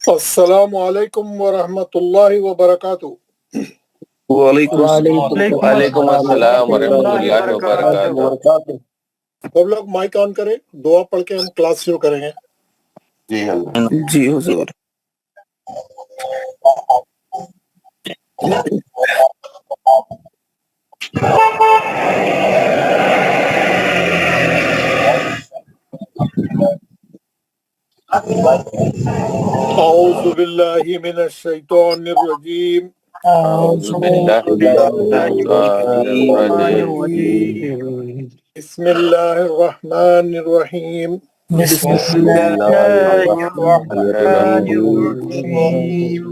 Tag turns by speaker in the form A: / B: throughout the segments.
A: السلام علیکم ورحمۃ اللہ وبرکاتہ۔
B: وعلیکم السلام ورحمۃ اللہ وبرکاتہ۔
A: سب لوگ مائک آن کریں، دعا پڑھ کے ہم کلاس شروع کریں گے۔
B: جی حضور۔
A: اعوذ باللہ من الشیطان الرجیم،
B: اعوذ باللہ من الشیطان الرجیم،
A: بسم اللہ الرحمن الرحیم۔
B: بسم اللہ الرحمن الرحیم۔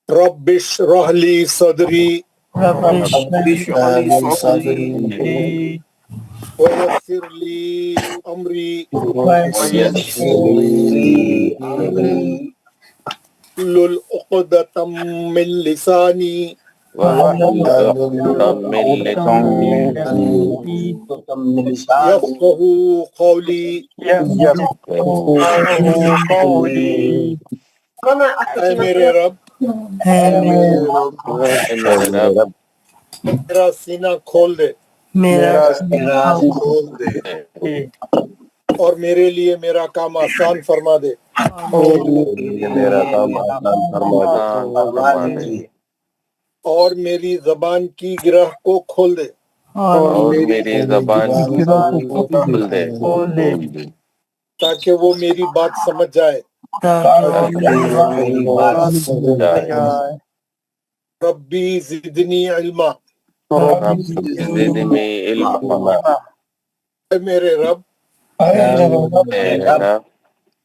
A: رب اشرح لی صدری ویسر لی امری واحلل عقدۃ من لسانی یفقہوا قولی۔ اے میرے رب، میرا سینہ کھول دے اور میرے لیے میرا کام آسان فرما دے۔ اور میری زبان کی گرہ کو کھول دے تاکہ وہ میری بات سمجھ جائے۔ ربی زدنی علما، اے میرے رب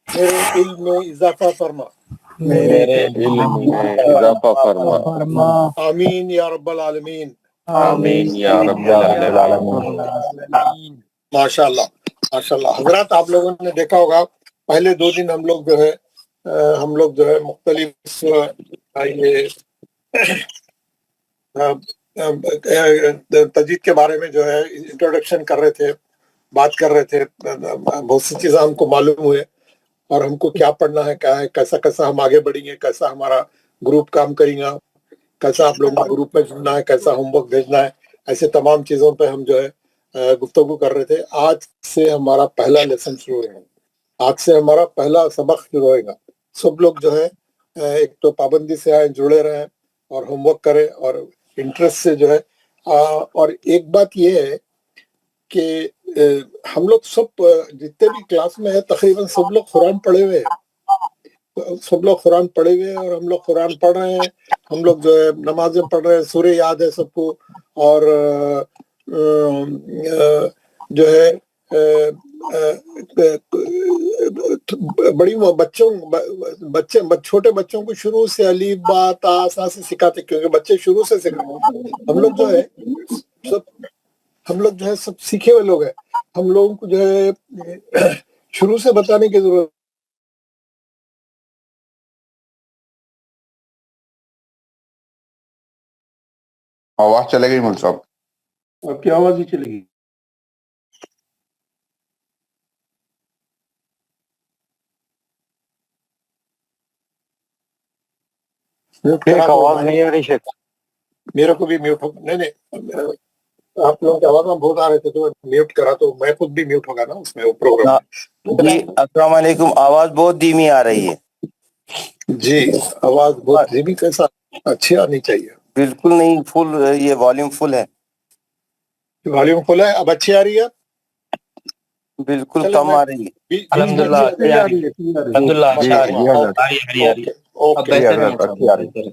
A: میرے علم میں اضافہ فرما۔ آمین یا رب العالمین۔ ماشاء اللہ ماشاء اللہ۔ حضرات، آپ لوگوں نے دیکھا ہوگا پہلے 2 دن ہم لوگ جو ہے مختلف تجوید کے بارے میں جو ہے انٹروڈکشن کر رہے تھے، بات کر رہے تھے۔ بہت سی چیزیں ہم کو معلوم ہوئے اور ہم کو کیا پڑھنا ہے، کیا ہے، کیسا ہم آگے بڑھیں گے، کیسا ہمارا گروپ کام کرے گا، کیسا آپ لوگوں کو گروپ میں جڑنا ہے، کیسا ہوم ورک بھیجنا ہے، ایسے تمام چیزوں پہ ہم جو ہے گفتگو کر رہے تھے۔ آج سے ہمارا پہلا لیسن شروع ہوگا، آج سے ہمارا پہلا سبق شروع ہوئے گا۔ سب لوگ جو ہے ایک تو پابندی سے آئیں، جڑے رہیں اور ہوم ورک کریں اور انٹرسٹ سے جو ہے۔ اور ایک بات یہ ہے کہ ہم لوگ سب جتنے بھی کلاس میں ہیں تقریباً سب لوگ قرآن پڑھے ہوئے ہیں، اور ہم لوگ قرآن پڑھ رہے ہیں، ہم لوگ جو ہے نمازیں پڑھ رہے ہیں، سورہ یاد ہے سب کو، اور جو ہے بڑی چھوٹے بچوں کو شروع سے الف با تا سا سے سکھاتے، کیونکہ بچے شروع سے سکھاتے۔ ہم لوگ جو ہے سب سیکھے ہوئے لوگ ہیں، ہم لوگوں کو جو ہے شروع سے بتانے کی ضرورت۔
C: آواز چلے گئی مول صاحب؟
A: آپ کی آواز ہی چلے گی۔
D: آواز نہیں آ رہی شیخ،
A: میرے کو بھی میوٹ ہو، نہیں آپ لوگوں کی آواز میں بہت آ رہے تھے تو میوٹ کرا، تو میں خود بھی میوٹ ہوگا نا اس میں پروگرام۔
D: جی السلام علیکم، آواز بہت دھیمی آ رہی ہے۔
A: جی آواز بہت دھیمی، کیسا؟ اچھی آنی چاہیے۔
D: بالکل نہیں، فل، یہ والیوم فل ہے۔
A: والیوم فل ہے، اب اچھی آ رہی ہے؟
D: بالکل کم آ رہی ہے۔
A: الحمدللہ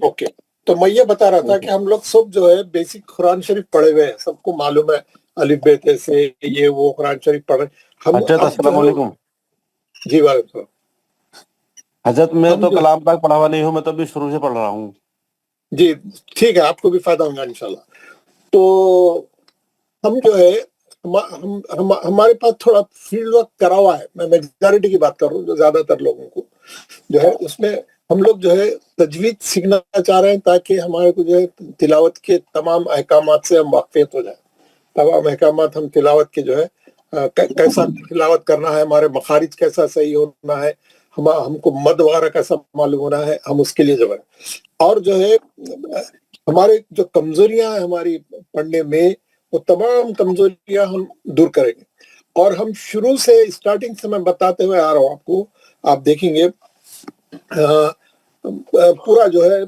A: اوکے۔ تو میں یہ بتا رہا تھا کہ ہم لوگ سب جو ہے بیسک قرآن شریف پڑھے ہوئے ہیں، سب کو معلوم ہے الف ب ت سے یہ وہ قرآن شریف پڑھے ہم۔
E: السلام علیکم
A: جی وعلیکم السلام۔
E: حضرت، میں تو کلام پاک پڑھا ہوا نہیں ہوں، میں تو ابھی شروع سے پڑھ رہا ہوں۔
A: جی ٹھیک ہے، آپ کو بھی فائدہ ہوگا انشاءاللہ۔ تو ہم جو ہے ہمارے پاس تھوڑا فیلڈ ورک کرا ہوا ہے، میں میجارٹی کی بات کر رہا ہوں، جو زیادہ تر لوگوں کو جو ہے اس میں ہم لوگ جو ہے تجوید سیکھنا چاہ رہے ہیں تاکہ ہمارے کو جو ہے تلاوت کے تمام احکامات سے ہم واقفیت ہو جائیں، تمام احکامات ہم تلاوت کے جو ہے کیسا تلاوت کرنا ہے، ہمارے مخارج کیسا صحیح ہونا ہے، ہم کو مد وغیرہ کیسا معلوم ہونا ہے، ہم اس کے لیے جو ہے، اور جو ہے ہمارے جو کمزوریاں ہیں ہماری پڑھنے میں، وہ تمام کمزوریاں ہم دور کریں گے. اور ہم شروع سے اسٹارٹنگ سے میں بتاتے ہوئے آ رہا ہوں آپ کو، آپ دیکھیں گے پورا جو ہے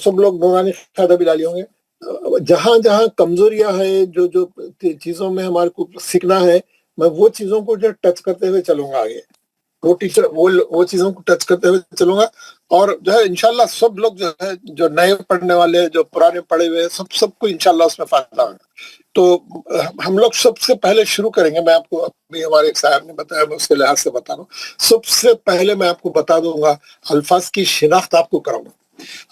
A: سب لوگ نورانی قاعدہ بھی ڈالی ہوں گے، جہاں جہاں کمزوریاں ہیں، جو جو چیزوں میں ہمارے کو سیکھنا ہے، میں وہ چیزوں کو جو ٹچ کرتے ہوئے چلوں گا آگے، وہ چیزوں کو ٹچ کرتے ہوئے چلوں گا. اور جو ہے انشاءاللہ سب لوگ جو ہے، جو نئے پڑھنے والے، جو پرانے پڑھے ہوئے، سب کو انشاءاللہ اس میں فائدہ ہوگا. تو ہم لوگ سب سے پہلے شروع کریں گے. میں آپ کو ابھی ہمارے ایک صاحب نے بتایا، میں اس کے لحاظ سے بتا رہا ہوں. سب سے پہلے میں آپ کو بتا دوں گا، الفاظ کی شناخت آپ کو کراؤں گا.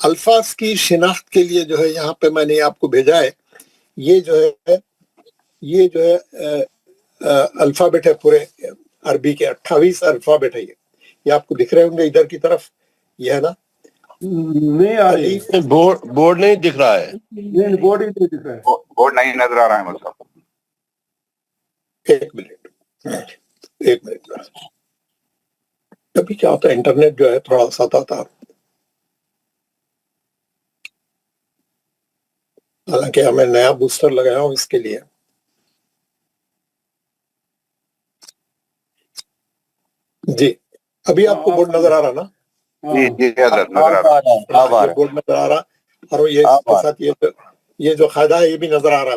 A: الفاظ کی شناخت کے لیے جو ہے یہاں پہ میں نے آپ کو بھیجا ہے، یہ جو ہے الفابیٹ ہے پورے عربی کے 28 الفابیٹ ہے. یہ آپ کو دکھ رہے ہوں گے ادھر کی طرف، یہ ہے نا،
E: نہیں آ رہی ہے، بورڈ نہیں دکھ رہا ہے. نہیں، بورڈ ہی نہیں دکھ رہا ہے.
C: بورڈ نہیں نظر آ رہا ہے مطلب.
A: ایک منٹ ابھی کیا ہوتا ہے، انٹرنیٹ جو ہے تھوڑا سا تھا، حالانکہ ہمیں نیا بوسٹر لگایا ہوں اس کے لیے. جی ابھی آپ کو بورڈ نظر آ رہا نا؟
C: جی جی حضرت نظر آ رہا ہے.
A: یہ بورڈ نظر آ رہا، اور یہ اس کے ساتھ یہ جو قاعدہ ہے یہ بھی نظر آ رہا.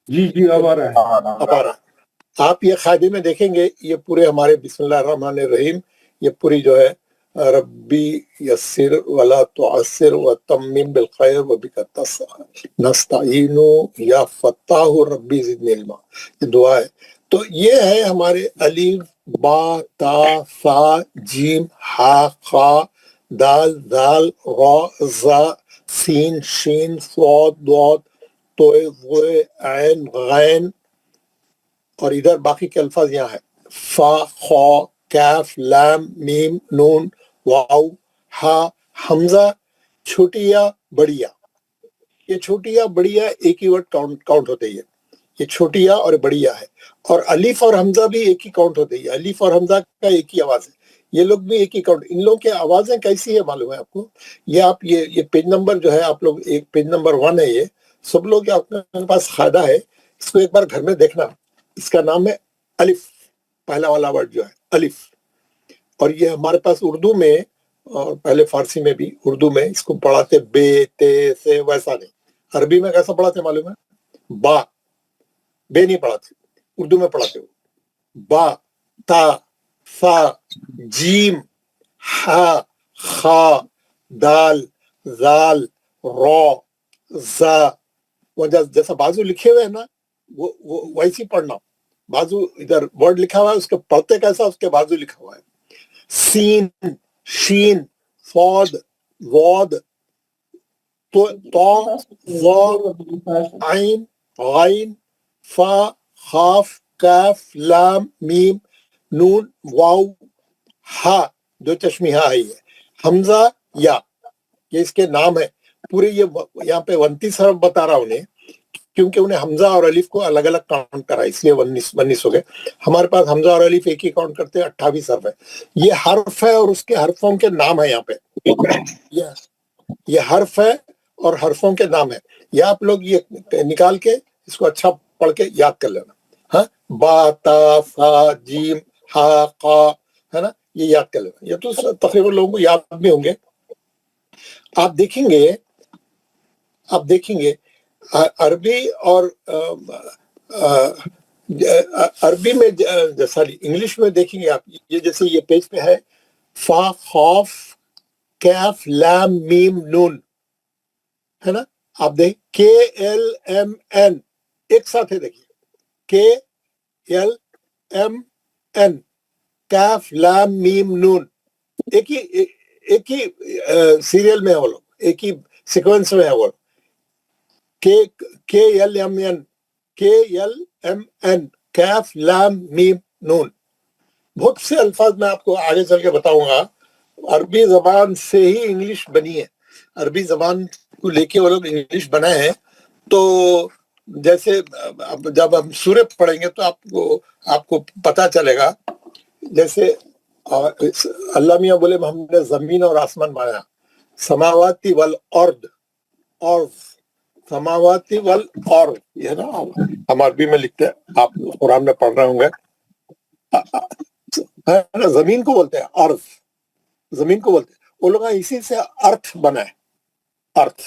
E: جی جی اب آ رہا ہے.
A: اب آ رہا. آپ یہ قاعدے میں دیکھیں گے، یہ پورے ہمارے بسم اللہ الرحمن الرحیم، یہ پوری جو ہے ربی یسر ولا تعسر وتمم بالخیر وبک نستعین یا فتاح ربی زدنی علما، یہ دعا ہے. تو یہ ہے ہمارے الف با تا ثا جیم ہا خا دال ذال را زا سین شین صاد ضاد توئے ضوئے عین غین، اور ادھر باقی کے الفاظ یہاں ہے، فا خا کیف لام میم نون واو ہا حمزہ، چھوٹی یا بڑی یا. یہ چھوٹی یا بڑی یا ایک ہی ورڈ کاؤنٹ ہوتے ہیں، یہ چھوٹی یا اور بڑی یا ہے. اور الف اور حمزہ بھی ایک ہی کاؤنٹ ہوتے ہیں، الف اور حمزہ کا ایک ہی آواز ہے، یہ لوگ بھی ایک ہی کاؤنٹ. ان لوگوں کی آوازیں کیسی ہے معلوم ہے آپ کو؟ یہ آپ یہ پیج نمبر جو ہے، آپ لوگ ایک پیج نمبر 1 ہے، یہ سب لوگ آپ کے پاس قاعدہ ہے، اس کو ایک بار گھر میں دیکھنا. اس کا نام ہے الف، پہلا والا ورڈ جو ہے الف. اور یہ ہمارے پاس اردو میں، اور پہلے فارسی میں بھی، اردو میں اس کو پڑھاتے بے تے سے، ویسا نہیں. عربی میں کیسا پڑھاتے معلوم ہے؟ با، بے نہیں پڑھاتے، اردو میں پڑھاتے ہو با تا فا جیم ہا خا دال ذال را زا. جیسا بازو لکھے ہوئے ہیں نا، وہ ویسی پڑھنا. بازو ادھر ورڈ لکھا ہوا ہے، اس کے پڑھتے کیسا، اس کے بازو لکھا ہوا ہے. سین شین فاد واد تو عین غین فا خاف کاف لام میم نون واو ہا، دو چشمی ہا ہے. یہ حمزہ یا، یہ اس کے نام ہے پورے. یہ یہاں پہ 29 حرف بتا رہا انہیں، کیونکہ انہیں حمزہ اور الف کو الگ الگ کاؤنٹ کرا، اس لیے 19 ہو گئے. ہمارے پاس حمزہ اور الف ایک ہی کاؤنٹ کرتے ہیں، 28 حرف ہے. یہ حرف ہے اور اس کے حرفوں کے نام ہے. یہاں پہ یہ حرف ہے اور حرفوں کے نام ہے. یہ آپ لوگ یہ نکال کے اس کو اچھا پڑھ کے یاد کر لینا. ہاں، با تا فا جیم ہا قا، ہے نا، یہ یاد کر لینا. یہ تو تقریباً لوگوں کو یاد بھی ہوں گے. آپ دیکھیں گے عربی اور عربی میں، سوری انگلش میں دیکھیں گے آپ، یہ جیسے یہ پیج پہ ہے فا خوف کیف لام میم نون، ہے نا. آپ دیکھ کے ایل ایم این ایک ساتھ ہے، دیکھیے کے ایل ایم این کیف لام میم نون، ایک ہی سیریل میں ہے وہ لوگ، ایک ہی سیکوینس میں ہے وہ. کے ایل ایم این کیف لام میم نون. بہت سے الفاظ میں آپ کو آگے چل کے بتاؤں گا. عربی زبان سے ہی انگلش بنی ہے، عربی زبان کو لے کے وہ لوگ انگلش بنائے ہیں. تو جیسے جب ہم سورت پڑھیں گے تو آپ کو پتا چلے گا. جیسے اور اللہ میاں بولے ہم نے زمین اور آسمان بنایا, سماواتی والارض, اور سماواتی والارض, یہ نا ہم عربی میں لکھتے ہیں, آپ قرآن میں پڑھ رہے ہوں گے, زمین کو بولتے ہیں ارض, زمین کو بولتے ہیں, وہ لوگ اسی سے ارتھ بنا ہے, ارتھ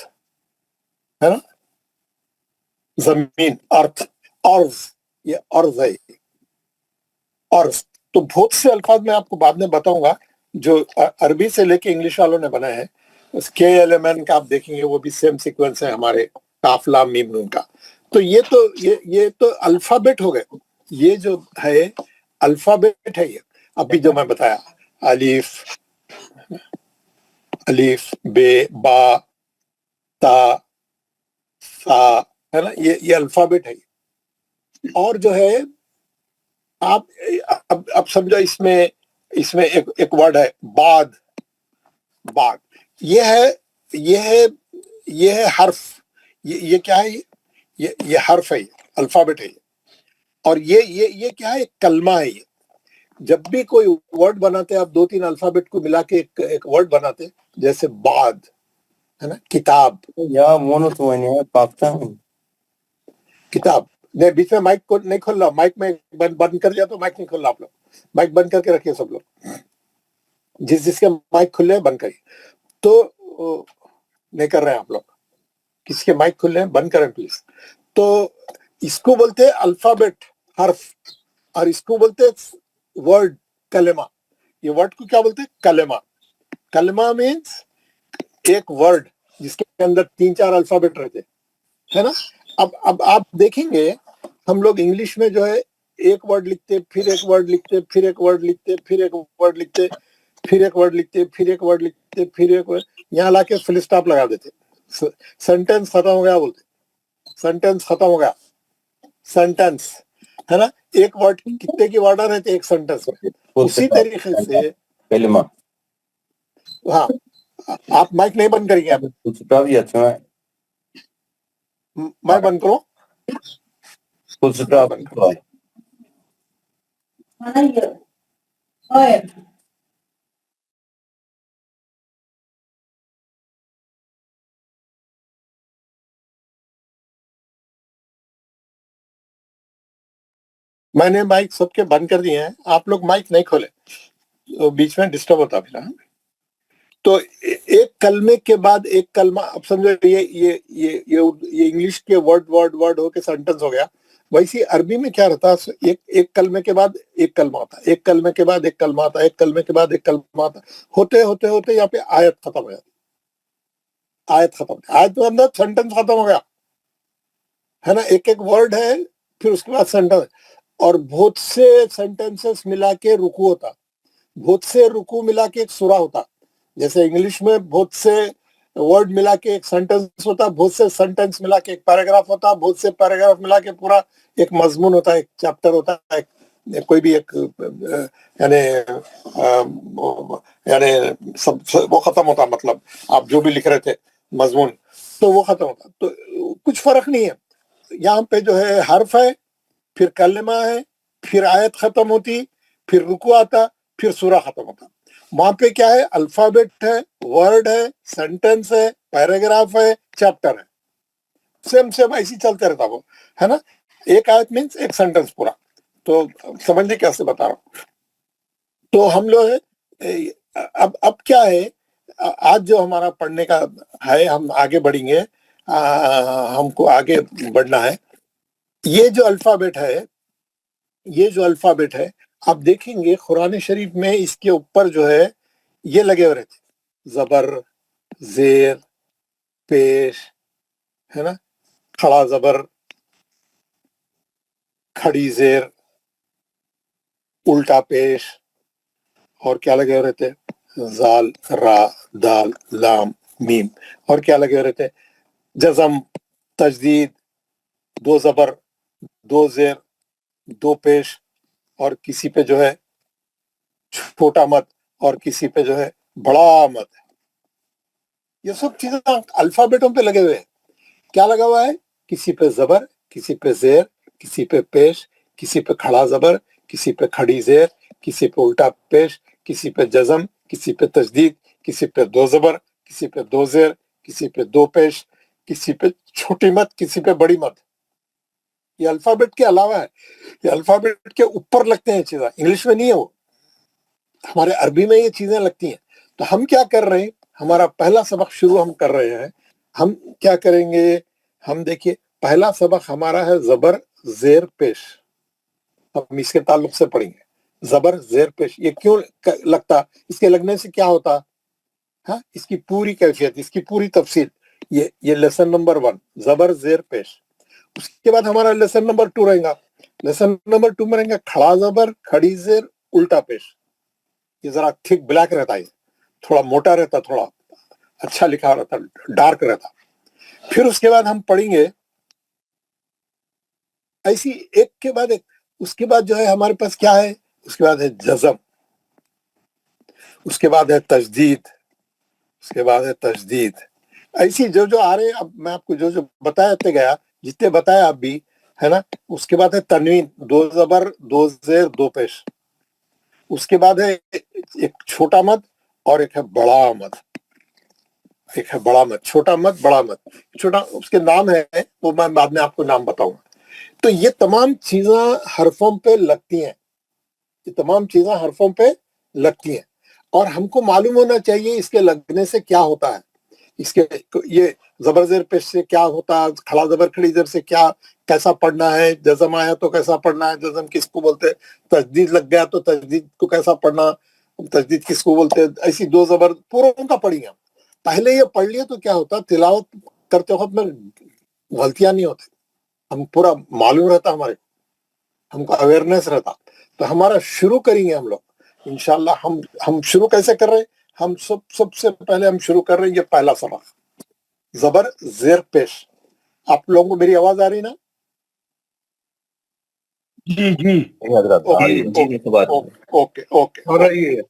A: ہے نا, زمین, ارتھ, ارض, یہ ارض ہے, ارض. تو بہت سے الفاظ میں آپ کو بعد میں بتاؤں گا جو عربی سے لے کے انگلش والوں نے بنائے ہیں. کے ایل ایم این کا آپ دیکھیں گے وہ بھی سیم سیکوینس ہے ہمارے کاف لام میم نون کا. تو یہ تو الفابیٹ ہو گئے, یہ جو ہے الفابیٹ ہے. یہ ابھی جو میں بتایا, الف, الف, بے, با, تا, سا, ہے نا, یہ الفابیٹ ہے. اور جو ہے آپ اب سمجھو اس میں ایک ورڈ ہے بعد, بعد, یہ ہے حرف, یہ کیا ہے, یہ حرف ہے, الفابیٹ ہے. اور یہ کیا ہے, کلمہ ہے. یہ جب بھی کوئی ورڈ بناتے آپ 2-3 الفابیٹ کو ملا کے ایک ورڈ بناتے, جیسے بعد ہے نا, کتاب,
D: یا مونو پاکستان
A: کتاب. نہیں, بیچ میں مائک کو نہیں کھول رہا, مائک میں بند کر دیا تو مائک نہیں کھول رہا. آپ لوگ مائک بند کر کے رکھیے سب لوگ, جس کے مائک کھلے ہیں بند کریے. تو نہیں کر رہے ہیں آپ لوگ, کسی کے مائک کھلے ہیں بند کریں پلیز. تو اس کو بولتے ہیں الفابیٹ, حرف, اور اس کو بولتے ہیں ورڈ, کلمہ. یہ ورڈ کو کیا بولتے ہیں, کلمہ. کلمہ مینس ایک ورڈ جس کے اندر 3-4 الفابیٹ رہتے ہے نا. اب آپ دیکھیں گے ہم لوگ انگلش میں جو ہے ایک ورڈ لکھتے, پھر ایک ورڈ لکھتے, پھر ایک ورڈ لکھتے, پھر ایک ورڈ لکھتے, پھر ایک ورڈ لکھتے, پھر ایک ورڈ لکھتے, پھر ایک ورڈ, یہاں لا کے فل اسٹاپ لگا دیتے. سینٹینس ختم ہو گیا بولتے, سینٹینس ختم ہو گیا, سینٹینس ہے نا. ایک ورڈ کتنے کی ورڈ رہتے ایک سینٹینس میں. اسی طریقے سے
D: کلمہ.
A: ہاں, آپ مائک نہیں بند کریں گے, آپ میں بند کروں, بند کروں. میں نے مائک سب کے بند کر دیے ہیں, آپ لوگ مائک نہیں کھولے, بیچ میں ڈسٹرب ہوتا پھر. تو ایک کلمے کے بعد ایک کلمہ, اب سمجھو یہ انگلش کے ورڈ ہو کے سینٹنس ہو گیا. ویسے عربی میں کیا رہتا ہے, ایک کلمے کے بعد ایک کلمہ آتا, ایک کلمے کے بعد ایک کلمہ آتا, ایک کلمے کے بعد ایک کلمہ آتا, ہوتے ہوتے ہوتے یہاں پہ آیت ختم ہو جاتی. آیت ختم, آیت کے اندر سینٹنس ختم ہو گیا ہے نا. ایک ورڈ ہے, پھر اس کے بعد سینٹنس, اور بہت سے سینٹنسز ملا کے رکوع ہوتا, بہت سے رکوع ملا کے ایک سورہ ہوتا. جیسے انگلش میں بہت سے ورڈ ملا کے ایک سینٹنس ہوتا, بہت سے سینٹنس ملا کے ایک پیراگراف ہوتا, بہت سے پیراگراف ملا کے پورا ایک مضمون ہوتا, ایک چیپٹر ہوتا, کوئی بھی ایک یعنی سب وہ ختم ہوتا, مطلب آپ جو بھی لکھ رہے تھے مضمون تو وہ ختم ہوتا. تو کچھ فرق نہیں ہے. یہاں پہ جو ہے حرف ہے, پھر کلمہ ہے, پھر آیت ختم ہوتی, پھر رکوع آتا, پھر سورہ ختم ہوتا. وہاں پہ کیا ہے, الفابیٹ ہے, ورڈ ہے, سینٹنس ہے, پیراگراف ہے, چیپٹر ہے, سیم ایسی چلتے رہتا وہ ہے نا. ایک آیت مینس ایک سینٹنس پورا. تو سمجھنے کیسے بتا رہا ہوں. تو ہم لوگ اب کیا ہے, آج جو ہمارا پڑھنے کا ہے, ہم آگے بڑھیں گے, ہم کو آگے بڑھنا ہے. یہ جو الفابیٹ ہے آپ دیکھیں گے قرآن شریف میں اس کے اوپر جو ہے یہ لگے ہوئے رہتے, زبر, زیر, پیش ہے نا, کھڑا زبر, کھڑی زیر, الٹا پیش, اور کیا لگے ہوئے رہتے, زال, را, دال, لام, میم, اور کیا لگے ہوئے رہتے, جزم, تجدید, 2 زبر, 2 زیر, 2 پیش, اور کسی پہ جو ہے چھوٹا مد, اور کسی پہ جو ہے بڑا مد. یہ سب چیزیں الفابیٹوں پہ لگے ہوئے ہیں. کیا لگا ہوا ہے, کسی پہ زبر, کسی پہ زیر, کسی پہ پیش, کسی پہ کھڑا زبر, کسی پہ کھڑی زیر, کسی پہ الٹا پیش, किसी पे जज़म, किसी पे तजदीद, किसी पे दो ज़बर, किसी पे दो ज़ेर, किसी पे दो पेश, किसी पे छोटी मत, किसी पे बड़ी मत। ये अल्फाबेट के अलावा है, ये अल्फाबेट के ऊपर लगते हैं चीज़ें, इंग्लिश में नहीं है वो, हमारे अरबी में ये चीज़ें लगती हैं। तो हम क्या कर रहे हैं, हमारा पहला सबक शुरू हम कर रहे हैं। हम क्या करेंगे, हम देखिए पहला सबक हमारा है ज़बर ज़ेर पेश। हम इसके ताल्लुक से पढ़ेंगे ज़बर ज़ेर पेश। ये क्यों लगता, इसके लगने से क्या होता, हाँ, इसकी पूरी कैफियत, इसकी पूरी तफसील, ये लेसन नंबर 1 ज़बर ज़ेर पेश। उसके बाद हमारा लेसन नंबर 2 रहेगा। लेसन नंबर 2 में रहेगा खड़ा ज़बर, खड़ी ज़ेर, उल्टा पेश। ये जरा थिक ब्लैक रहता है, थोड़ा मोटा रहता, थोड़ा अच्छा लिखा रहता, डार्क रहता। फिर उसके बाद हम पढ़ेंगे ऐसी एक के बाद एक। उसके बाद जो है हमारे पास क्या है, उसके बाद है जज़म, उसके बाद है तजदीद, उसके बाद है तजदीद। ऐसी जो जो आ रहे हैं, अब मैं आपको जो जो बताते गया, जितने बताया आप भी, है ना। उसके बाद है तनवीन, दो ज़बर, दो ज़ेर, दो पेश। उसके बाद है एक छोटा मद और एक है बड़ा मद। एक है बड़ा मद, छोटा मद, बड़ा मद। छोटा उसके नाम है, वो मैं बाद में आपको नाम बताऊंगा। तो ये तमाम चीजें हरफों पे लगती हैं, ये तमाम चीजें हरफों पे लगती हैं, और हमको मालूम होना चाहिए इसके लगने से क्या होता है। इसके ये ज़बर ज़ेर पेश से क्या होता है, खड़ा ज़बर खड़ी ज़ेर से क्या, कैसा पढ़ना है, जज़म आया तो कैसा पढ़ना है, जज़म किसको बोलते हैं, तजदीद लग गया तो तजदीद को कैसा पढ़ना, तजदीद किसको बोलते हैं। ऐसी दो ज़बर पूरा उनका पढ़ेंगे। पहले ये पढ़ लिए तो क्या होता, तिलावत करते वक्त में गलतियां नहीं होती, हम पूरा मालूम रहता, हमारे हमको अवेयरनेस रहता। तो हमारा शुरू करेंगे हम लोग इंशाल्लाह। हम शुरू कैसे कर रहे हैं, हम सबसे पहले हम शुरू कर रहे हैं ये पहला सबक ज़बर ज़ेर पेश। आप लोगों को मेरी आवाज आ रही ना?
E: जी जी
A: ओके
E: हो रही है।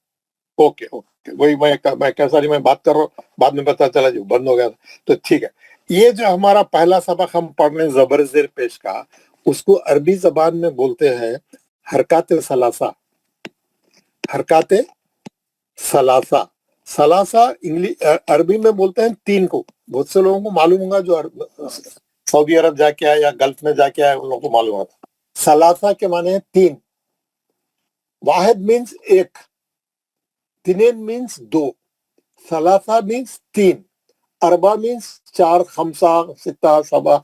A: ओके वही मैं कैसा नहीं, मैं बात कर रहा हूँ, बाद में पता चला जो बंद हो गया था। तो ठीक है, ये जो हमारा पहला सबक हम पढ़ रहे हैं ज़बर ज़ेर पेश का, उसको अरबी जबान में बोलते हैं हरकत सलासा। हरकत सलासा, सलासा इंग्लिश अरबी में बोलते हैं तीन को। बहुत से लोगों को मालूम होगा जो सऊदी अरब जाके आए या गल्फ में जाके आए, उन लोगों को मालूम होगा। सलासा के माने हैं तीन। वाहिद मीन्स एक, तिनेन मीन्स दो, सलासा मीन्स तीन, अरबा मीन्स चार, खमसा, सित्ता, सबा।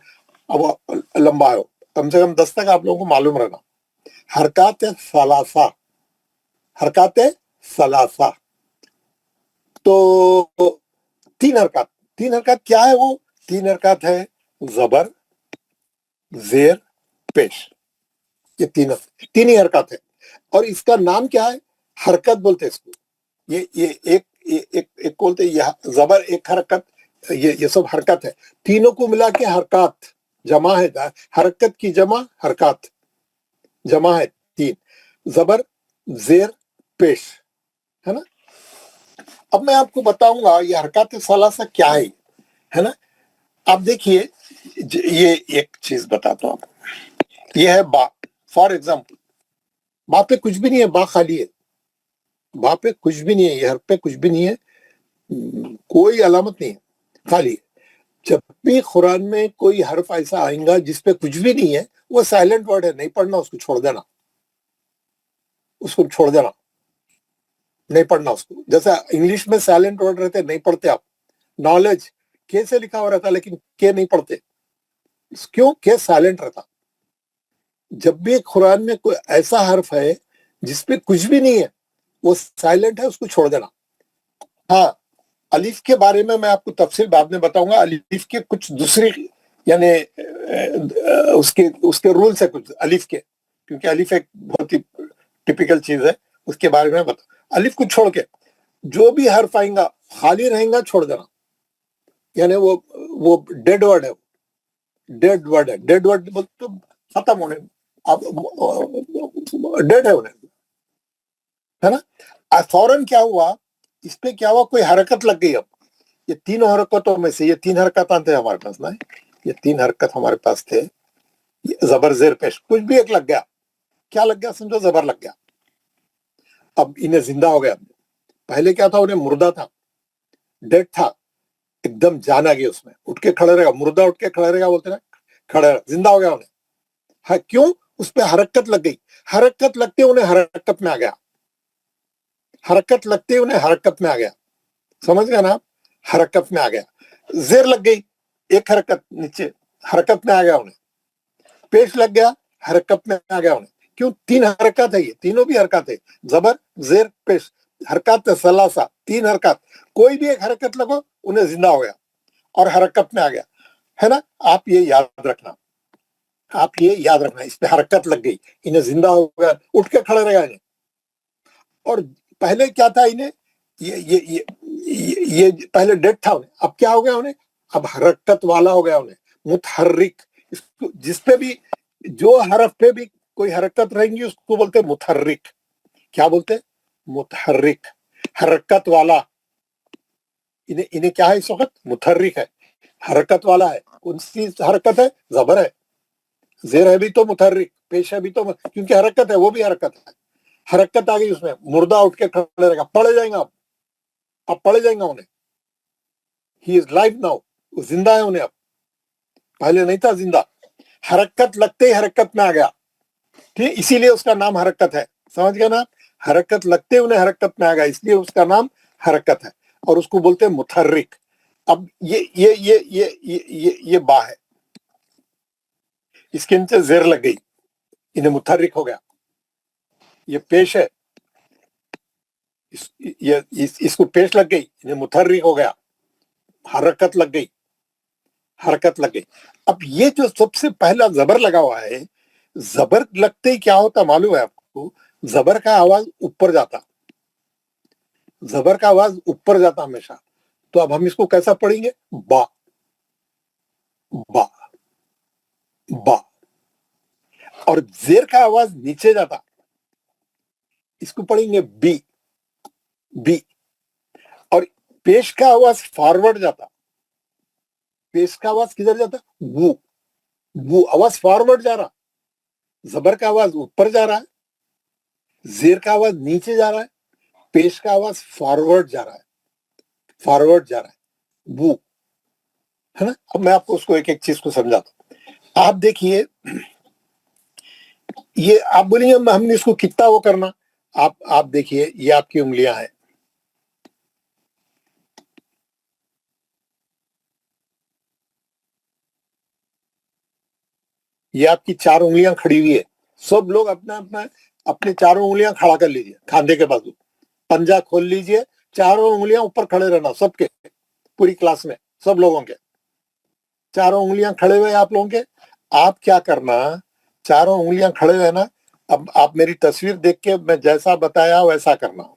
A: अब लंबा है, कम से कम 10 तक आप लोगों को मालूम रहना। हरकत सलासा, हरकत सलासा। तो तीन हरकत क्या है, वो तीन हरकत है ज़बर ज़ेर पेश। ये तीन ही हरकत है, और इसका नाम क्या है, हरकत बोलते हैं इसको। ये एक बोलते हैं, ये ज़बर एक हरकत, ये सब हरकत है। तीनों को मिला के हरकत जमा है, हरकत की जमा हरकत, जमा है तीन, ज़बर ज़ेर पेश, है ना। अब मैं आपको बताऊंगा ये हरकत सलासा क्या है ना। आप देखिए, ये एक चीज बताता हूं आपको। ये है बा, फॉर एग्जाम्पल, बा पे कुछ भी नहीं है, बा खाली है, बा पे कुछ भी नहीं है, ये हर्फ पे कुछ भी नहीं है, कोई अलामत नहीं है, खाली है। जब भी कुरान में कोई हर्फ ऐसा आएगा जिसपे कुछ भी नहीं है, वो साइलेंट वर्ड है, नहीं पढ़ना, उसको छोड़ देना, उसको छोड़ देना, नहीं पढ़ना उसको। जैसा इंग्लिश में साइलेंट वर्ड रहते, नहीं पढ़ते आप। नॉलेज के से लिखा हुआ रहता, लेकिन के नहीं पढ़ते, क्यों, के साइलेंट रहता। जब भी कुरान में कोई ऐसा हर्फ है जिसपे कुछ भी नहीं है, वो साइलेंट है, उसको छोड़ देना। हाँ, अलिफ के बारे में मैं आपको तफसील बाद में बताऊंगा। अलिफ के कुछ दूसरी, यानी उसके रूल्स है कुछ अलिफ के, क्योंकि अलिफ एक बहुत ही टिपिकल चीज है, उसके बारे में बता। अलिफ को छोड़ के जो भी हर्फ आएगा खाली रहेगा, छोड़ देना, यानी वो डेड वर्ड है, डेड वर्ड है। डेड वर्ड तो खत्म होने, अब डेड है उन्हें, है ना। फौरन क्या हुआ, इस पे क्या हुआ, कोई हरकत लग गई। अब ये तीनों हरकतों में से, ये तीन हरकत थे हमारे पास ना, ये तीन हरकत हमारे पास थे। ज़बर ज़ेर पेश, कुछ भी एक लग गया, क्या लग गया, समझो ज़बर लग गया। अब इन्हें जिंदा हो गया। पहले क्या था, उन्हें मुर्दा था, डेड था, एकदम जान आ गई उसमें, उठ के खड़े रहेगा, मुर्दा उठ के खड़े रहेगा बोलते ना, खड़े रहेगा, जिंदा हो गया उन्हें। हाँ, क्यों? उस पर हरकत लग गई, हरकत लगते उन्हें हरकत में आ गया, हरकत लगते उन्हें हरकत में आ गया, समझ गया ना? हरकत में आ गया, जेर लग गई, एक हरकत नीचे, हरकत में आ गया उन्हें, पेश लग गया, हरकत में आ गया उन्हें। क्यों? 3 हरकत है, ये तीनों भी हरकत है, जबर जेर पेश, हरकत सलासा, 3 हरकत, कोई भी एक हरकत लगो उन्हें जिंदा हो गया और हरकत में आ गया, है ना? आप ये याद रखना, आप ये याद रखना, इस पे हरकत लग गई, इन्हें जिंदा हो गया, उठ के खड़े रहेगा इन्हें। और पहले क्या था इन्हें, ये पहले डेड था उन्हें, अब क्या हो गया उन्हें? अब हरकत वाला हो गया उन्हें, मुतहर्रिक। जिस पे भी, जो हरफ पे भी कोई हरकत रहेंगी उसको बोलते हैं मुतहर्रिक। क्या बोलते हैं? मुतहर्रिक, हरकत वाला। इन्हें क्या है इस वक्त? मुतहर्रिक है, हरकत वाला है। कौन सी हरकत है? जबर है, जेर है भी तो मुतहर्रिक, पेश है भी तो, क्योंकि हरकत है, वो भी हरकत है, हरकत आ गई उसमें, मुर्दा उठ के खड़े रहेगा, पढ़े जाएंगे आप पढ़े जाएंगे उन्हें, ही इज लाइव नाउ, वो जिंदा है उन्हें अब, पहले नहीं था जिंदा, हरकत लगते ही हरकत में आ गया, ठीक, इसीलिए उसका नाम हरकत है, समझ गया ना? हरकत लगते उन्हें हरकत में आ गया, इसलिए उसका नाम हरकत है, और उसको बोलते हैं मुतहर्रिक। अब ये बा है, इसके नीचे जेर लग गई, इन्हें मुतहर्रिक हो गया। ये पेश है, इसको पेश लग गई, इन्हें मुतहर्रिक हो गया, हरकत लग गई, हरकत लग गई। अब ये जो सबसे पहला जबर लगा हुआ है, जबर लगते ही क्या होता मालूम है आपको? जबर का आवाज ऊपर जाता, जबर का आवाज ऊपर जाता हमेशा। तो अब हम इसको कैसा पढ़ेंगे? बा बा बा। और जेर का आवाज नीचे जाता, इसको पढ़ेंगे बी बी। और पेश का आवाज फॉरवर्ड जाता, पेश का आवाज किधर जाता? वो वो आवाज फॉरवर्ड जा रहा, जबर का आवाज ऊपर जा रहा है, जेर का आवाज नीचे जा रहा है, पेश का आवाज फॉरवर्ड जा रहा है, फॉरवर्ड जा रहा है, वो, है ना? अब मैं आपको उसको एक एक चीज को समझाता हूं। आप देखिए, ये आप बोलेंगे हमने इसको कितना वो करना, आप देखिए, ये आपकी उंगलियां हैं, ये आपकी 4 उंगलियां खड़ी हुई है। सब लोग अपना अपना अपने चारों उंगलियां खड़ा कर लीजिए, खांधे के बाजू, पंजा खोल लीजिए, चारों उंगलियां ऊपर खड़े रहना, सबके, पूरी क्लास में सब लोगों के चारों उंगलियां खड़े हुए आप लोगों के। आप क्या करना, चारों उंगलियां खड़े हुए ना, अब आप मेरी तस्वीर देख के मैं जैसा बताया वैसा करना,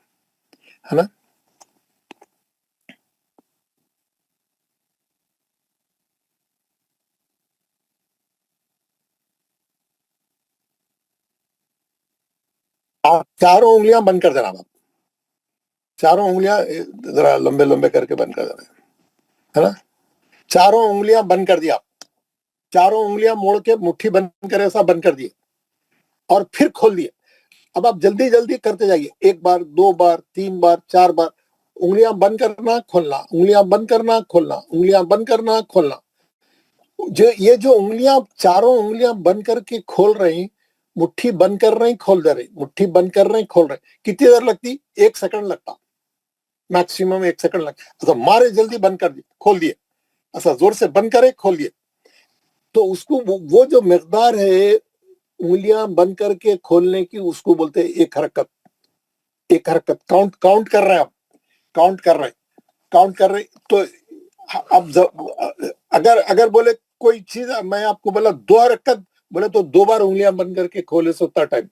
A: है ना? आप चारों उंगलियां बंद कर देना, आप चारों उंगलियां जरा लंबे लंबे करके बंद कर देना, है ना? चारों उंगलियां बंद कर दिया, चारों उंगलियां मोड़ के मुट्ठी बंद करे ऐसा बंद कर दिए, और फिर खोल दिए। अब आप जल्दी जल्दी करते जाइए, 1 बार 2 बार 3 बार 4 बार, उंगलियां बंद करना खोलना, उंगलियां बंद करना खोलना, उंगलियां बंद करना खोलना। ये जो उंगलियां, चारों उंगलियां बंद करके खोल रही, मुट्ठी बंद कर रही खोल दे रही, मुट्ठी बंद कर रही खोल रही, कितनी देर लगती? 1 सेकंड लगता, मैक्सिमम 1 सेकंड लगता। अच्छा, मारे जल्दी बंद कर दिए, खोल दिए, ऐसा जोर से बंद करे खोल दिए, तो उसको वो जो मिकदार है उंगलियां बंद करके खोलने की, उसको बोलते हैं एक हरकत। एक हरकत, काउंट कर रहे हैं आप, काउंट कर रहे। तो अब अगर बोले कोई चीज, मैं आपको बोला 2 हरकत, बोले तो 2 बार उंगलियां बंद करके खोले से उतना टाइम।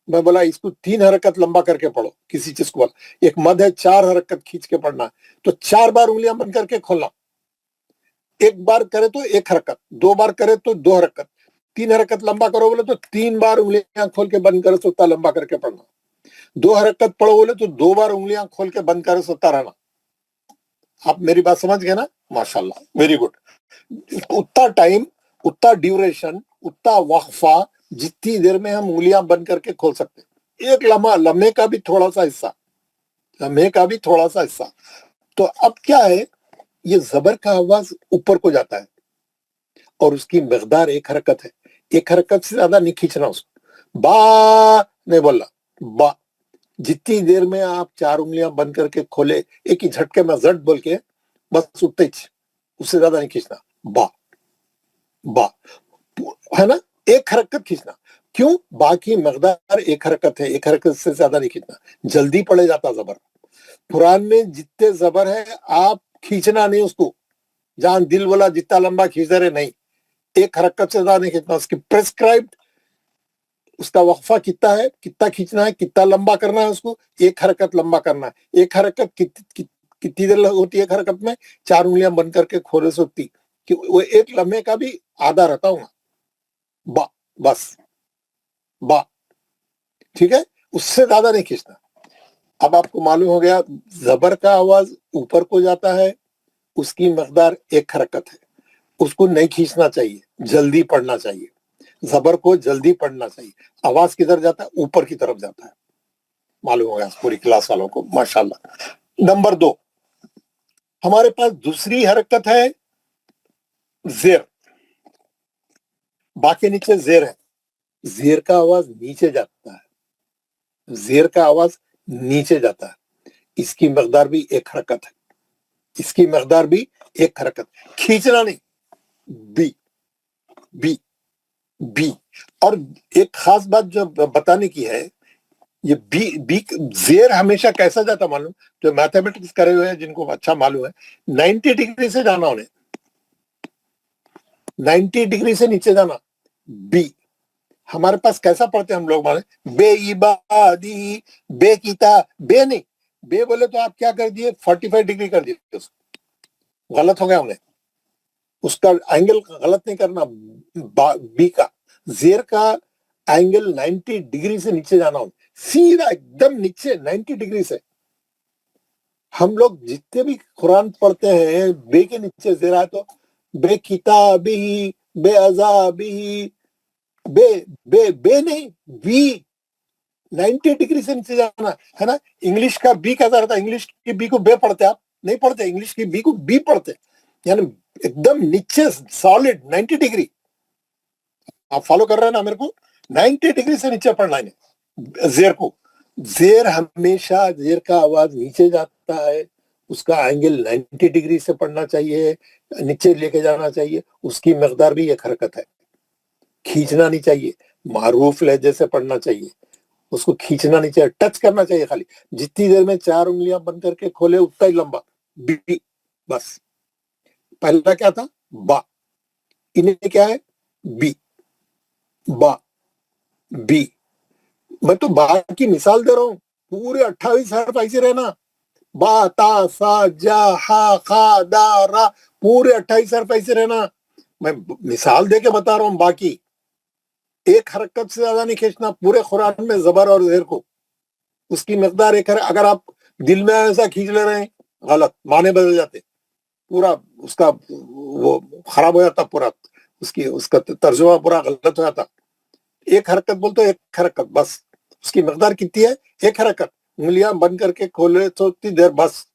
A: मैं बोला इसको 3 हरकत लंबा करके पढ़ो, किसी चीज को बोला, एक मद है 4 हरकत खींच के पढ़ना, तो 4 बार उंगलियां बंद करके खोलना, 1 बार करे तो 1 हरकत, 2 बार करे तो 2 हरकत, 3 हरकत लंबा करो बोले तो 3 बार उंगलियां खोल के बंद करे तो उतना लंबा करके पढ़ना, 2 हरकत पढ़ो बोले तो 2 बार उंगलियां खोल के बंद करे सोता रहना। आप मेरी बात समझ गए ना? माशाल्लाह, वेरी गुड। उतना टाइम, उतना ड्यूरेशन, उतना वक्फा, जितनी देर में हम उंगलियां बंद करके खोल सकते, एक लम्हे का भी थोड़ा सा हिस्सा, लम्हे का भी थोड़ा सा हिस्सा। तो अब क्या है, ये जबर का आवाज ऊपर को जाता है और उसकी मकदार एक हरकत है, एक हरकत से ज्यादा नहीं खींचना उसको। बा नहीं बोलना, बा। जितनी देर में आप 4 उंगलियां बंद करके खोले, एक ही झटके में जट बोल के बस उतने ही, उससे ज्यादा नहीं खींचना। बा बा है ना, एक हरकत खींचना। क्यों? बाकी मकदार एक हरकत है, एक हरकत से ज्यादा नहीं खींचना, जल्दी पड़े जाता जबर। कुरान में जितने जबर है आप खींचना नहीं उसको, जहां दिल बोला जितना लंबा खींच दे रहे, नहीं, एक हरकत से ज्यादा नहीं खींचना। उसकी प्रेस्क्राइब्ड, उसका वक्फा कितना है, कितना खींचना है, कितना लंबा करना है, उसको एक हरकत लंबा करना है। एक हरकत कितनी देर होती है? एक हरकत में 4 उंगलियां बंद करके खोले से होती कि वो एक लम्हे का भी आधा रहता हूँ। बा, बस बा, ठीक है, उससे ज्यादा नहीं खींचना। अब आपको मालूम हो गया, जबर का आवाज ऊपर को जाता है, उसकी मकदार एक हरकत है, उसको नहीं खींचना चाहिए, जल्दी पढ़ना चाहिए। जबर को जल्दी पढ़ना चाहिए। आवाज किधर जाता है? ऊपर की तरफ जाता है। मालूम हो गया पूरी क्लास वालों को, माशाल्लाह। नंबर 2, हमारे पास दूसरी हरकत है जेर। बाकी नीचे जेर है, जेर का आवाज नीचे जाता है, जेर का आवाज नीचे जाता है, इसकी मकदार भी एक हरकत है, इसकी मकदार भी एक हरकत, खींचना नहीं। B B B. और एक खास बात जो बताने की है, ये बी बी जेर हमेशा कैसा जाता मालूम? जो मैथमेटिक्स करे हुए हैं जिनको अच्छा मालूम है, 90 डिग्री से जाना उन्हें, 90 डिग्री से नीचे जाना। बी हमारे पास कैसा पढ़ते हैं हम लोग माने, बे इबादी, बे कीता, बे नहीं, बे बोले तो आप क्या कर दिए? 45 डिग्री कर दिए, गलत हो गया उन्हें, उसका एंगल गलत नहीं करना। बी का जेर का एंगल 90 डिग्री से नीचे जाना हो, सीधा एकदम नीचे 90 डिग्री से। हम लोग जितने भी कुरान पढ़ते हैं, बे के नीचे जेर आए तो बे किताबी, बे अज़ाबी, बे बे बे नहीं, बी 90 डिग्री से नीचे जाना है ना। इंग्लिश का बी कैसा रहता है? इंग्लिश की बी को बे पढ़ते, आप नहीं पढ़ते, इंग्लिश की बी को बी पढ़ते, यानी एकदम नीचे सॉलिड 90 डिग्री। आप फॉलो कर रहे हैं ना मेरे को? 90 डिग्री से नीचे पढ़ना है जेर को। जेर हमेशा, जेर का आवाज नीचे जाता है, उसका एंगल 90 डिग्री से पढ़ना चाहिए, नीचे लेके जाना चाहिए, उसकी मकदार भी एक हरकत है, खींचना नहीं चाहिए, मारूफ लहजे से पढ़ना चाहिए, उसको खींचना नहीं चाहिए, टच करना चाहिए खाली। जितनी देर में 4 उंगलियां बंद करके खोले उतना ही लंबा। बी, बस। पहला क्या था? बा। इन्हें क्या है? बी, बा, बी। मैं तो बा की मिसाल दे रहा हूं, पूरे 28 हर्फ ऐसे रहना, बा ता सा जा हा खा दा रा, पूरे 28 हर्फ ऐसे रहना। मैं मिसाल दे के बता रहा हूं, बाकी एक हरकत से ज्यादा नहीं खींचना पूरे कुरान में जबर और जेर को, उसकी मकदार एक है। अगर आप दिल में ऐसा खींच ले रहे हैं, गलत, माने बदल जाते, पूरा उसका वो खराब हो जाता, पूरा उसका तर्जुमा पूरा गलत हो जाता। एक हरकत बोल तो एक हरकत बस, उसकी मकदार कितनी है? एक हरकत, उंगलियां बंद करके खोले तो उतनी देर, बस।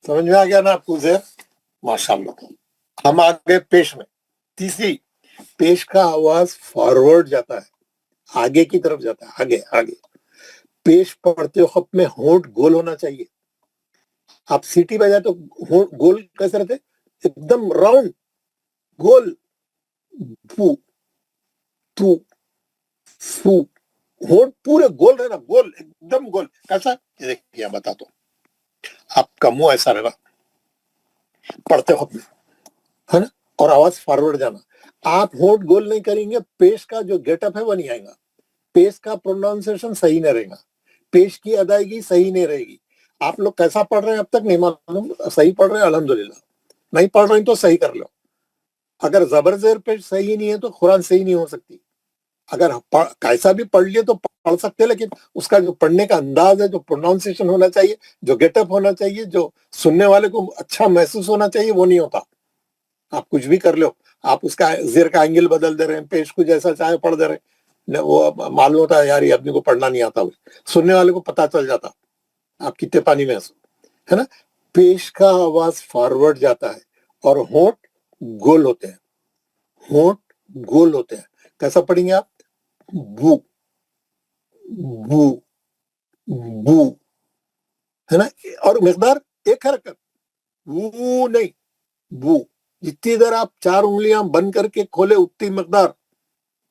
A: समझ में आ गया ना आपको जेर? माशाल्लाह। हम आगे पेश में, तीसरी, पेश का आवाज फॉरवर्ड जाता है, आगे की तरफ जाता है, आगे आगे। पेश पढ़ते वक्त में होंठ गोल होना चाहिए। आप सीटी बजाए तो होंठ गोल कैसे रहते? एकदम राउंड गोल। फू तू फू, होंठ पूरे गोल रहना, गोल, एकदम गोल। कैसा? ये देखिए बता दो, आपका मुंह ऐसा रहना पढ़ते वक्त में, है ना, और आवाज फॉरवर्ड जाना। आप होंठ गोल नहीं करेंगे, पेश का जो गेटअप है वो नहीं आएगा, पेश का प्रोनाउंसिएशन सही नहीं रहेगा, पेश की अदायगी सही नहीं रहेगी। आप लोग कैसा पढ़ रहे हैं अब तक नहीं मालूम, सही पढ़ रहे हैं अल्हम्दुलिल्लाह, नहीं पढ़ रहे हैं तो सही कर लो। अगर जबर जेर पेश सही नहीं है तो कुरान सही नहीं हो सकती। अगर कैसा भी पढ़ लिए तो पढ़ सकते हैं, लेकिन उसका जो पढ़ने का अंदाज है, जो प्रोनाउंसिएशन होना चाहिए, जो गेटअप होना चाहिए, जो सुनने वाले को अच्छा महसूस होना चाहिए, वो नहीं होता। आप कुछ भी कर लो, आप उसका जेर का एंगल बदल दे रहे हैं, पेश को जैसा चाहे पढ़ दे रहे हैं, वो मालूम होता है यार ये आदमी को पढ़ना नहीं आता, सुनने वाले को पता चल जाता आप कितने पानी में है ना। पेश का आवाज फॉरवर्ड जाता है और होंठ गोल होते हैं, होंठ गोल होते हैं। कैसा पढ़ेंगे आप? बू बू बू, है ना। और मिकदार एक हरकत, वो नहीं, बू। जितनी देर आप 4 उंगलियां बंद करके खोले उतनी मिकदार,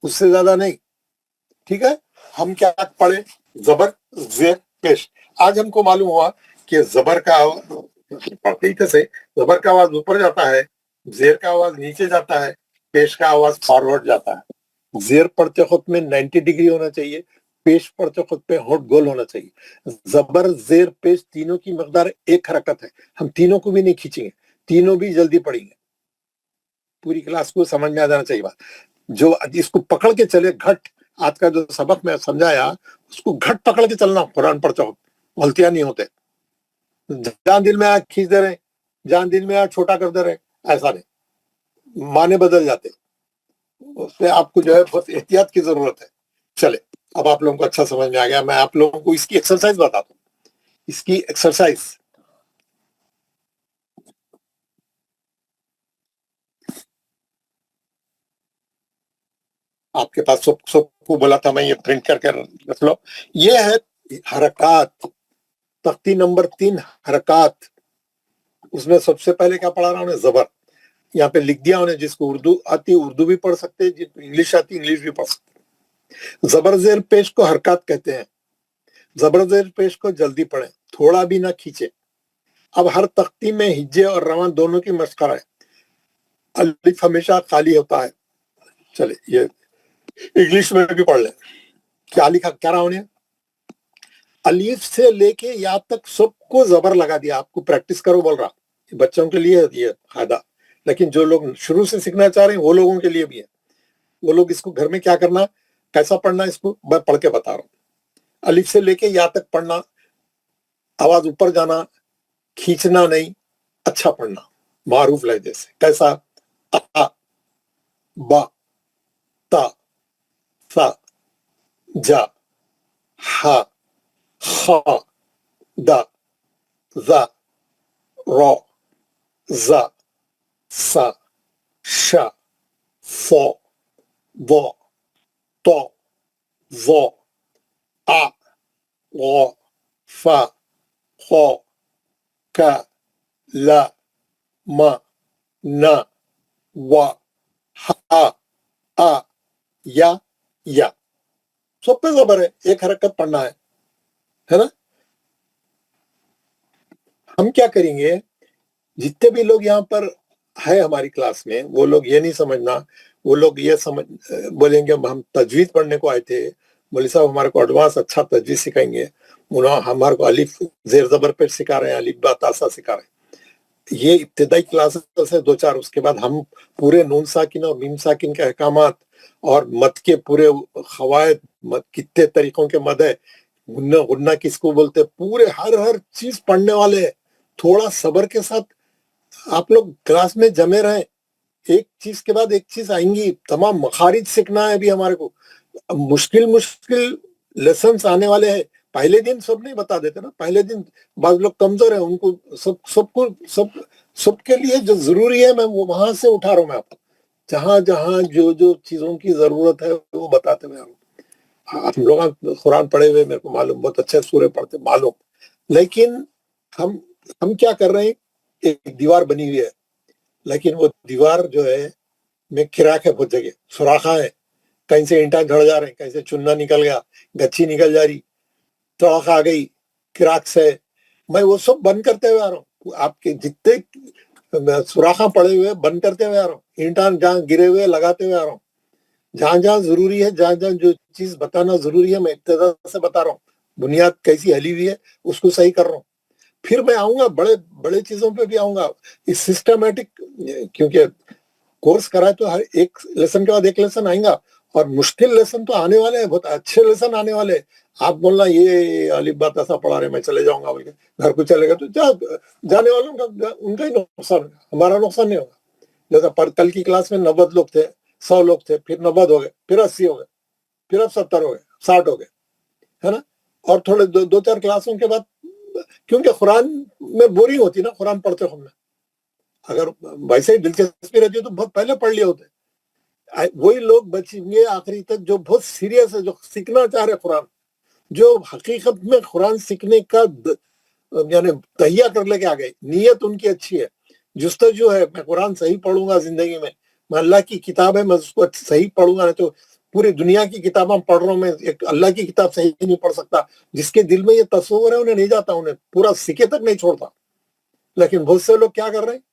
A: उससे ज्यादा नहीं, ठीक है। हम क्या पढ़े? जबर जेर पेश। आज हमको मालूम हुआ कि जबर का पढ़ते ही से जबर का आवाज ऊपर जाता है, जेर का आवाज नीचे जाता है, पेश का आवाज फॉरवर्ड जाता है। जेर पढ़ते वक्त में 90 डिग्री होना चाहिए, पेश पढ़ते वक्त पे होंठ गोल होना चाहिए। जबर जेर पेश तीनों की मकदार एक हरकत है। हम तीनों को भी नहीं खींचेंगे, तीनों भी जल्दी पढ़ेंगे। पूरी क्लास को समझ में आ जाना चाहिए बात। जो इसको पकड़ के चले, घट, आज का जो सबक मैं समझाया उसको घट पकड़ के चलना। कुरान पढ़ते वक्त गलतियां नहीं होते, जहां दिल में आया खींच दे रहे, जहां दिल में आया छोटा कर दे रहे, ऐसा नहीं, माने बदल जाते। उसमें आपको जो है बहुत एहतियात की जरूरत है। चले, अब आप लोगों को अच्छा समझ में आ गया। मैं आप लोगों को इसकी एक्सरसाइज बताता हूँ। इसकी एक्सरसाइज आपके पास सबको बोला था मैं, ये प्रिंट करके रख लो। ये है हरकत, तख्ती नंबर 3 हरकत। उसमें सबसे पहले क्या पढ़ा रहा हूं? जबर। यहाँ पे लिख दिया उन्हें, जिसको उर्दू आती उर्दू भी पढ़ सकते हैं, जिसको इंग्लिश आती इंग्लिश भी पढ़ सकते। जबर जेर पेश को हरकत कहते हैं। जबर जेर पेश को जल्दी पढ़ें, थोड़ा भी ना खींचे। अब हर तख्ती में हिज्जे और रवां दोनों की मशक है। अलिफ हमेशा खाली होता है। चले, ये इंग्लिश में भी पढ़ ले। क्या लिखा, क्या रहा उन्हें? अलीफ से लेके या तक सबको जबर लगा दिया। आपको प्रैक्टिस करो बोल रहा, बच्चों के लिए ये फायदा, लेकिन जो लोग शुरू से सीखना चाह रहे हैं वो लोगों के लिए भी है। वो लोग इसको घर में क्या करना, कैसा पढ़ना, इसको मैं पढ़ के बता रहा हूँ। अलिफ से लेके या तक पढ़ना, आवाज ऊपर जाना, खींचना नहीं, अच्छा पढ़ना मारूफ लहजे से। कैसा? आ, बा, ता, सा, जा, हा, खा, दा, za, ro, za, sa, sha, fo, vo, to, vo, a, ro, fa, ho, ka, la, ma, na, wa, ha, a, या। सब पे जबर है, एक हरकत पढ़ना है ना। हम क्या करेंगे, जितने भी लोग यहाँ पर है हमारी क्लास में, वो लोग ये नहीं समझना, वो लोग ये समझ बोलेंगे हम तजवीज पढ़ने को आए थे, मौलवी साहब हमारे को एडवांस अच्छा तजवीज सिखाएंगे, उन्होंने हमारे को अलिफ जेर जबर पे सिखा रहे हैं, अलिफ बा तासा सिखा रहे हैं। ये इब्तिदाई क्लासेस है 2-4, उसके बाद हम पूरे नून साकिन और मीम साकिन के अहकामात और मद के पूरे खवायद, मद कितने तरीकों के मद है, गुन्ना गुन्ना किसको बोलते, पूरे हर चीज पढ़ने वाले हैं। थोड़ा सब्र के साथ आप लोग क्लास में जमे रहे, एक चीज के बाद एक चीज आएंगी। तमाम मखारिज सीखना है अभी हमारे को, मुश्किल लेसन्स आने वाले हैं। पहले दिन सब नहीं बता देते ना, पहले दिन बाद लोग कमजोर है, उनको सबके लिए जो जरूरी है मैं वो वहां से उठा रहा हूँ। मैं आपको जहां जहां जो चीजों की जरूरत है वो बताते हुए हम लोग कुरान पढ़े हुए, मेरे को मालूम, बहुत अच्छे सूरे पढ़ते मालूम, लेकिन हम क्या कर रहे हैं, एक दीवार बनी हुई है, लेकिन वो दीवार जो है में खिराक है, बहुत जगह सुराखा है, कहीं से ईंटा झड़ जा रहे हैं, कहीं से चुन्ना निकल गया, गच्छी निकल जा रही, तोख आ गई किराक से। मैं वो सब बंद करते हुए आ रहा हूँ, आपके जितने सुराखा पड़े हुए बंद करते हुए आ रहा हूँ, ईंटा जहाँ गिरे हुए लगाते हुए आ रहा हूँ। जहां जहां जरूरी है, जहां जहां जो चीज बताना जरूरी है, मैं इब्तिदा से बता रहा हूँ। बुनियाद कैसी हली हुई है उसको सही कर रहा हूँ। फिर मैं आऊंगा बड़े बड़े चीजों पे भी आऊंगा, इस सिस्टमैटिक, क्योंकि कोर्स करा तो हर एक लेसन के बाद एक लेसन आएगा, और मुश्किल लेसन तो आने वाले हैं, बहुत अच्छे लेसन आने वाले हैं। आप बोलना ये अलिफ बात ऐसा पढ़ा रहे मैं चले जाऊंगा बोल के घर को चलेगा तो जाने वालों का उनका ही नुकसान होगा, हमारा नुकसान नहीं होगा। जैसा पर कल की क्लास में 90 लोग थे, 100 लोग थे, फिर 90 हो गए, फिर 80 हो गए, फिर अब 70 हो गए, 60 हो गए, है ना। और थोड़े दो चार क्लासों के बाद, क्योंकि कुरान में बोरिंग होती ना, कुरान पढ़ते हो हमने, अगर वैसे ही दिलचस्पी रहती है तो बहुत पहले पढ़ लिए होते। वही लोग बचेंगे आखिरी तक जो बहुत सीरियस है, जो सीखना चाह रहे कुरान, जो हकीकत में कुरान सीखने का यानी तैया कर लेके आ गए, नीयत उनकी अच्छी है, जुस्तजू है, मैं कुरान सही पढ़ूंगा जिंदगी में, मैं अल्लाह की किताब है, मैं उसको सही पढ़ूंगा, नहीं तो पूरी दुनिया की किताबें पढ़ रहा हूँ, मैं एक अल्लाह की किताब सही नहीं पढ़ सकता। जिसके दिल में ये तस्वुर है उन्हें नहीं जाता, उन्हें पूरा सीखे तक नहीं छोड़ता। लेकिन बहुत से लोग क्या कर रहे हैं,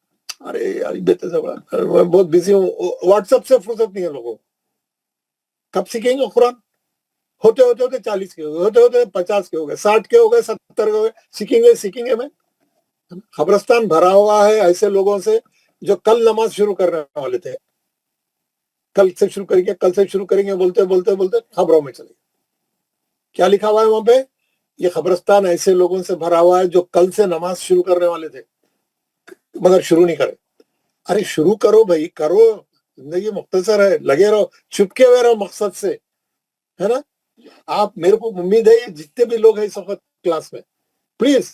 A: अरे यार बेटे से बड़ा मैं बहुत बिजी हूँ, व्हाट्सएप से फुर्सत नहीं है लोगों को, कब सीखेंगे कुरान? होते होते होते 40 के हो गए, होते होते 50 के हो गए, 60 के हो गए, 70 के हो गए, सीखेंगे मैं? खबरस्तान भरा हुआ है ऐसे लोगों से जो कल नमाज शुरू करने वाले थे, कल से शुरू करेंगे बोलते बोलते बोलते खबरों में चले। क्या लिखा हुआ है वहां पे? ये खबरस्तान ऐसे लोगों से भरा हुआ है जो कल से नमाज शुरू करने वाले थे मगर शुरू नहीं करे। अरे शुरू करो भाई, करो, जिंदगी मुख्तसर है, लगे रहो, चुपके हुए रहो मकसद से, है ना। आप, मेरे को उम्मीद है जितने भी लोग हैं इस वक्त क्लास में, प्लीज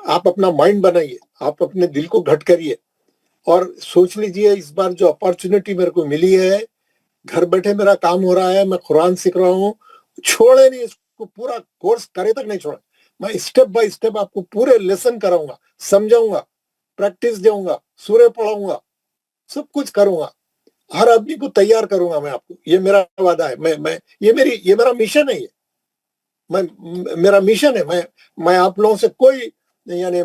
A: आप अपना माइंड बनाइए, आप अपने दिल को घट करिए और सोच लीजिए इस बार जो अपॉर्चुनिटी मेरे को मिली है, घर बैठे मेरा काम हो रहा है, मैं कुरान सीख रहा हूँ, छोड़े नहीं इसको, पूरा कोर्स करे तक नहीं छोड़ा। मैं स्टेप बाय स्टेप आपको पूरे लेसन कराऊंगा, समझाऊंगा, प्रैक्टिस दूंगा, सूरह पढ़ाऊंगा, सब कुछ करूंगा, हर आदमी को तैयार करूंगा मैं आपको, ये मेरा वादा है। मैं ये मेरा मिशन है, ये मेरा मिशन है। मैं आप लोगों से कोई यानी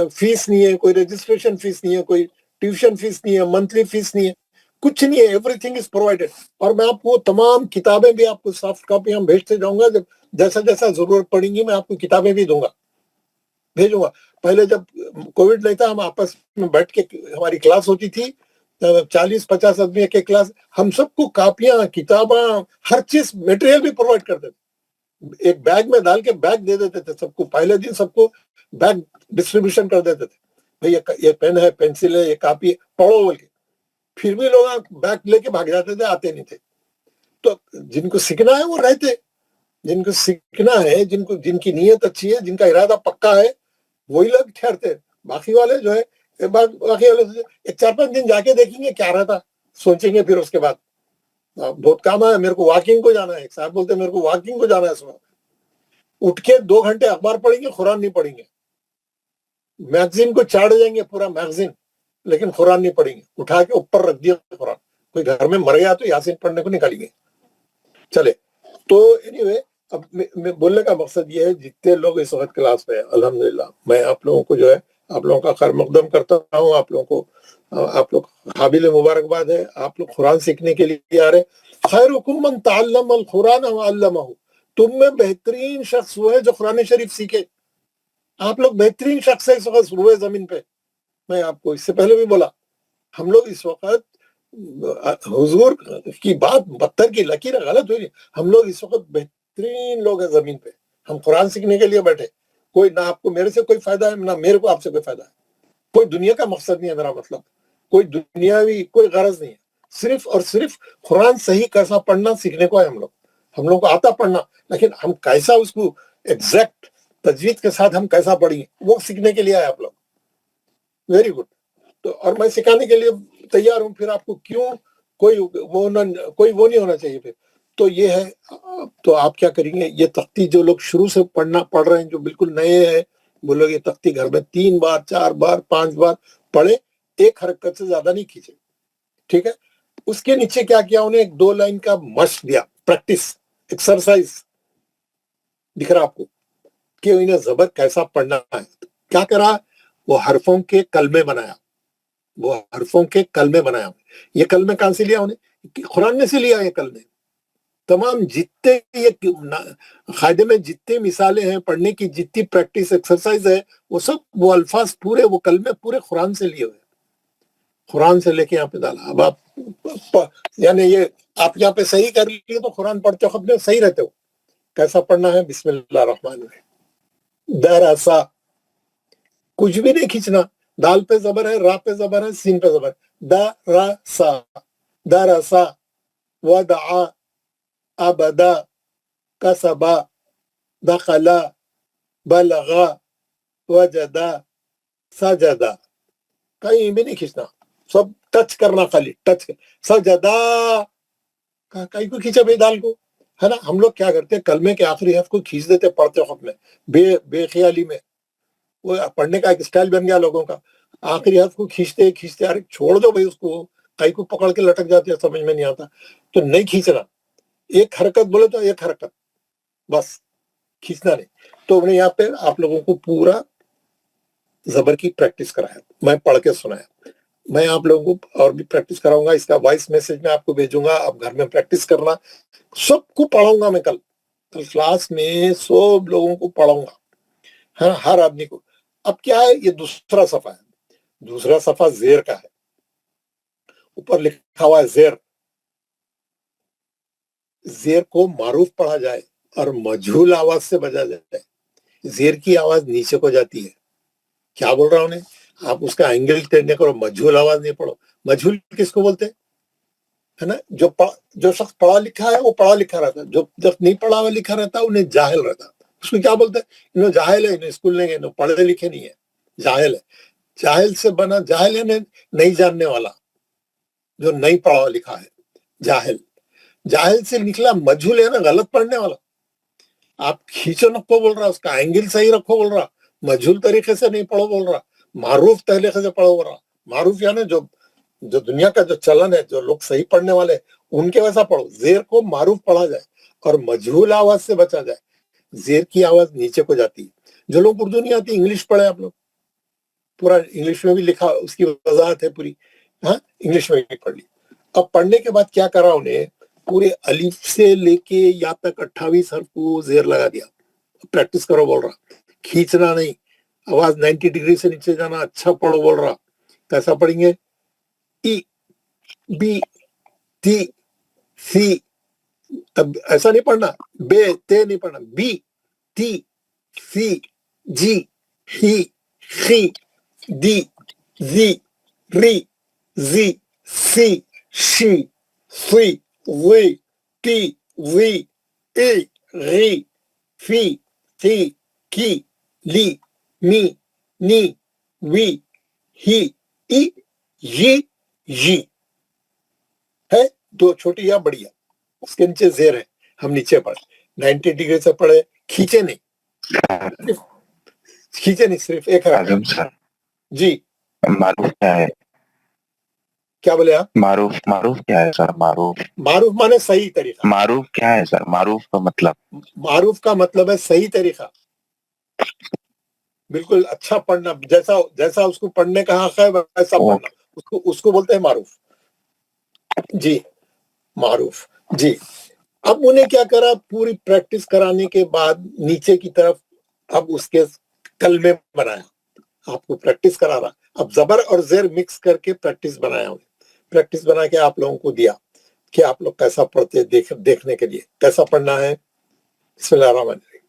A: फीस नहीं है, कोई रजिस्ट्रेशन फीस नहीं है, कोई ट्यूशन फीस नहीं है, मंथली फीस नहीं है, कुछ नहीं है, एवरीथिंग इज प्रोवाइडेड। और मैं आपको तमाम किताबें भी आपको सॉफ्ट कॉपी हम भेजते जाऊंगा, जब जैसा जैसा जरूरत पड़ेगी मैं आपको किताबें भी भेजूंगा। पहले जब कोविड नहीं था, हम आपस में बैठ के हमारी क्लास होती थी, 40-50 आदमी की क्लास, हम सबको कापियां, किताबें, हर चीज, मटेरियल भी प्रोवाइड करते थे, एक बैग में डाल के बैग दे देते थे सबको, पहले दिन सबको बैग डिस्ट्रीब्यूशन कर देते थे, भाई ये पेन है, पेंसिल है, ये कापी है, पढ़ो बोल के। फिर भी लोग बैग लेके भाग जाते थे, आते नहीं थे। तो जिनको सीखना है वो रहते, जिनको सीखना है, जिनकी नीयत अच्छी है, जिनका इरादा पक्का है, वही लोग ठहरते। बाकी वाले जो है, बाकी वाले एक 4-5 दिन जाके देखेंगे क्या रहता, सोचेंगे, फिर उसके बाद बहुत काम है, मेरे को वॉकिंग को जाना है, एक साहब बोलते मेरे को वॉकिंग को जाना है, सुबह उठ के 2 घंटे अखबार पढ़ेंगे, कुरान नहीं पढ़ेंगे, मैगजीन को चाड़ देंगे पूरा मैगजीन, लेकिन कुरान नहीं पढ़ेंगे, उठा के ऊपर रख दिया कुरान, कोई घर में मर गया तो यासीन पढ़ने को निकालेंगे। चले, तो एनीवे, अब मैं बोलने का मकसद ये है, जितने लोग इस वक्त क्लास में, अल्हम्दुलिल्लाह, मैं आप लोगों को जो है, आप लोगों का खैर मकदम करता हूँ, आप लोग काबिल मुबारकबाद है, आप लोग कुरान सीखने के लिए आ रहे। खैरुकुम मन तअल्लम अल कुरान व अल्लमहु, तुम में बेहतरीन शख्स वो है जो कुरान शरीफ सीखे। आप लोग बेहतरीन शख्स है इस वक्त रुए जमीन पे। मैं आपको इससे पहले भी बोला, हम लोग इस वक्त, हुजूर की बात बदतर की लकीर गलत हुई, हम लोग इस वक्त बेहतरीन लोग हैं जमीन पे, हम कुरान सीखने के लिए बैठे। कोई ना आपको मेरे से कोई फायदा है, ना मेरे को आपसे कोई फायदा है, कोई दुनिया का मकसद नहीं है मेरा, मतलब कोई दुनियावी कोई गरज नहीं है, सिर्फ और सिर्फ कुरान सही कैसा पढ़ना सीखने को है। हम लोग को आता पढ़ना, लेकिन हम कैसा उसको एग्जैक्ट तजवीज के साथ हम कैसा पढ़ेंगे वो सीखने के लिए आए आप लोग। Very good. तो और मैं सिखाने के लिए तैयार हूं, फिर आपको क्यों कोई वो नहीं होना चाहिए फिर। तो ये है, तो आप क्या करेंगे, ये तख्ती जो लोग शुरू से पढ़ रहे हैं, जो बिल्कुल नए हैं, वो लोग ये तख्ती घर में 3 बार 4 बार 5 बार पढ़े, एक हरकत से ज्यादा नहीं खींचे, ठीक है। उसके नीचे क्या किया उन्हें, एक 2 लाइन का मश्क दिया, प्रैक्टिस एक्सरसाइज दिख रहा आपको कि इन्हें जबर कैसा पढ़ना है। क्या करा, वो हरफों के कलमे बनाया, ये कलमे कहां से लिया उन्हें, कुरान में से लिया ये कलमे। तमाम जितने ये कायदे में जितने मिसालें हैं पढ़ने की, जितनी प्रैक्टिस एक्सरसाइज है, वो सब वो अल्फाज पूरे, वो कलमे पूरे कुरान से लिए हुए, कुरान से लेके यहाँ पे डाला। अब आप यानी ये आप यहाँ पे सही कर लिए तो कुरान पढ़ते वक्त में सही रहते हो। कैसा पढ़ना है, बिस्मिल्लाह रहमान रहीम, दरसा, कुछ भी नहीं खींचना, दाल पे जबर है, रा पे जबर है, सीन पे जबर, दरसा, दरसा, वदआ, ابدا کسبا دخلا بلغا وجدا سجدا، کہیں بھی نہیں کھینچنا، سب ٹچ کرنا، خالی ٹچ سجدا، کہیں کو کھینچا بے دال کو، ہے نا. ہم لوگ کیا کرتے ہیں کلمے کے آخری حرف کو کھینچ دیتے پڑھتے وقت میں، بے خیالی میں. وہ پڑھنے کا ایک اسٹائل بن گیا لوگوں کا، آخری حرف کو کھینچتے کھینچتے، ارے چھوڑ دو بھائی اس کو، کئی کو پکڑ کے لٹک جاتے ہیں، سمجھ میں نہیں آتا. تو نہیں کھینچنا، ایک حرکت بولے تو ایک حرکت بس، کھینچنا نہیں. تو میں یہاں پہ آپ لوگوں کو پورا زبر کی پریکٹس کرایا، میں پڑھ کے سنایا. میں آپ لوگوں کو اور بھی پریکٹس کراؤں گا، اس کا وائس میسج میں آپ کو بھیجوں گا، آپ گھر میں پریکٹس کرنا. سب کو پڑھاؤں گا میں کل کلاس میں، سب لوگوں کو پڑھاؤں گا، ہر آدمی کو. اب کیا ہے، یہ دوسرا صفحہ ہے، دوسرا صفحہ زیر کا ہے. اوپر لکھا ہوا ہے زیر. زیر کو معروف پڑھا جائے اور مجہول آواز سے بجا جائے. زیر کی آواز نیچے کو جاتی ہے. کیا بول رہا ہوں نے، آپ اس کا اینگل ٹینڈ کرو، مجہول آواز نہیں پڑھو. مجہول کس کو بولتے ہے نا، جو شخص پڑھا لکھا ہے وہ پڑھا لکھا رہتا ہے، جو نہیں پڑھا ہوا لکھا رہتا ہے انہیں جاہل رہتا ہے. اس کو کیا بولتے ہیں، انہوں جاہل ہے، انہیں اسکول نہیں گئے، انہوں پڑھے لکھے نہیں ہے، جاہل ہے. جاہل سے بنا، جاہل ہے نہیں جاننے والا، جو نہیں پڑھا لکھا ہے جاہل. جاہل سے نکلا مجہول ہے نا، غلط پڑھنے والا. آپ کھینچو نکو بول رہا، اس کا اینگل صحیح رکھو بول رہا، مجہول طریقے سے نہیں پڑھو بول رہا، معروف طریقے سے پڑھو بول رہا. معروف یعنی جو دنیا کا جو چلن ہے، جو لوگ صحیح پڑھنے والے ان کے ویسا پڑھو. زیر کو معروف پڑھا جائے اور مجہول آواز سے بچا جائے. زیر کی آواز نیچے کو جاتی ہے. جو لوگ اردو نہیں آتی، انگلش پڑھے آپ لوگ، پورا انگلش میں بھی لکھا، اس کی وضاحت ہے پوری، ہاں انگلش میں بھی پڑھ لی. اب پڑھنے کے بعد کیا کرا انہیں، پورے الف سے لے کے یا تک 28 حرف کو زیر لگا دیا. پریکٹس کرو بول رہا، کھینچنا نہیں، آواز 90 ڈگری سے نیچے جانا، اچھا پڑھو بول رہا. کیسا پڑھیں گے، ای بی ٹی سی. اب ایسا نہیں پڑھنا، بے تے نہیں پڑھنا، بی ٹی سی جی ہی خی دی زی ری زی سی شی سی وی ٹی وی ای غی فی تی کی لی می نی وی ہی ای یی یی. ہے دو چھوٹی یا بڑی ہے، اس کے نیچے زیر ہے. ہم نیچے پڑھے 90 ڈگری سے پڑھے، کھینچے نہیں، کھینچے نہیں، صرف ایک
C: اعظم سر،
A: جی.
C: معروف کیا ہے؟
A: کیا بولے آپ؟
C: معروف کیا ہے سر؟
A: معروف مانے صحیح طریقہ.
C: معروف کیا ہے سر؟ معروف کا مطلب؟
A: معروف کا مطلب ہے صحیح طریقہ، بالکل اچھا پڑھنا، جیسا اس کو پڑھنے کا حق ہے ویسا پڑھنا، اس کو بولتے ہیں معروف. جی معروف جی. اب انہیں کیا کرا، پوری پریکٹس کرانے کے بعد نیچے کی طرف اب اس کے کلمے بنایا. آپ کو پریکٹس کرا رہا، اب زبر اور زیر مکس کر کے پریکٹس بنایا. پریکٹس بنا کے آپ لوگوں کو دیا کہ آپ لوگ کیسا پڑھتے دیکھنے کے لیے. کیسا پڑھنا ہے، بسم اللہ الرحمن الرحیم.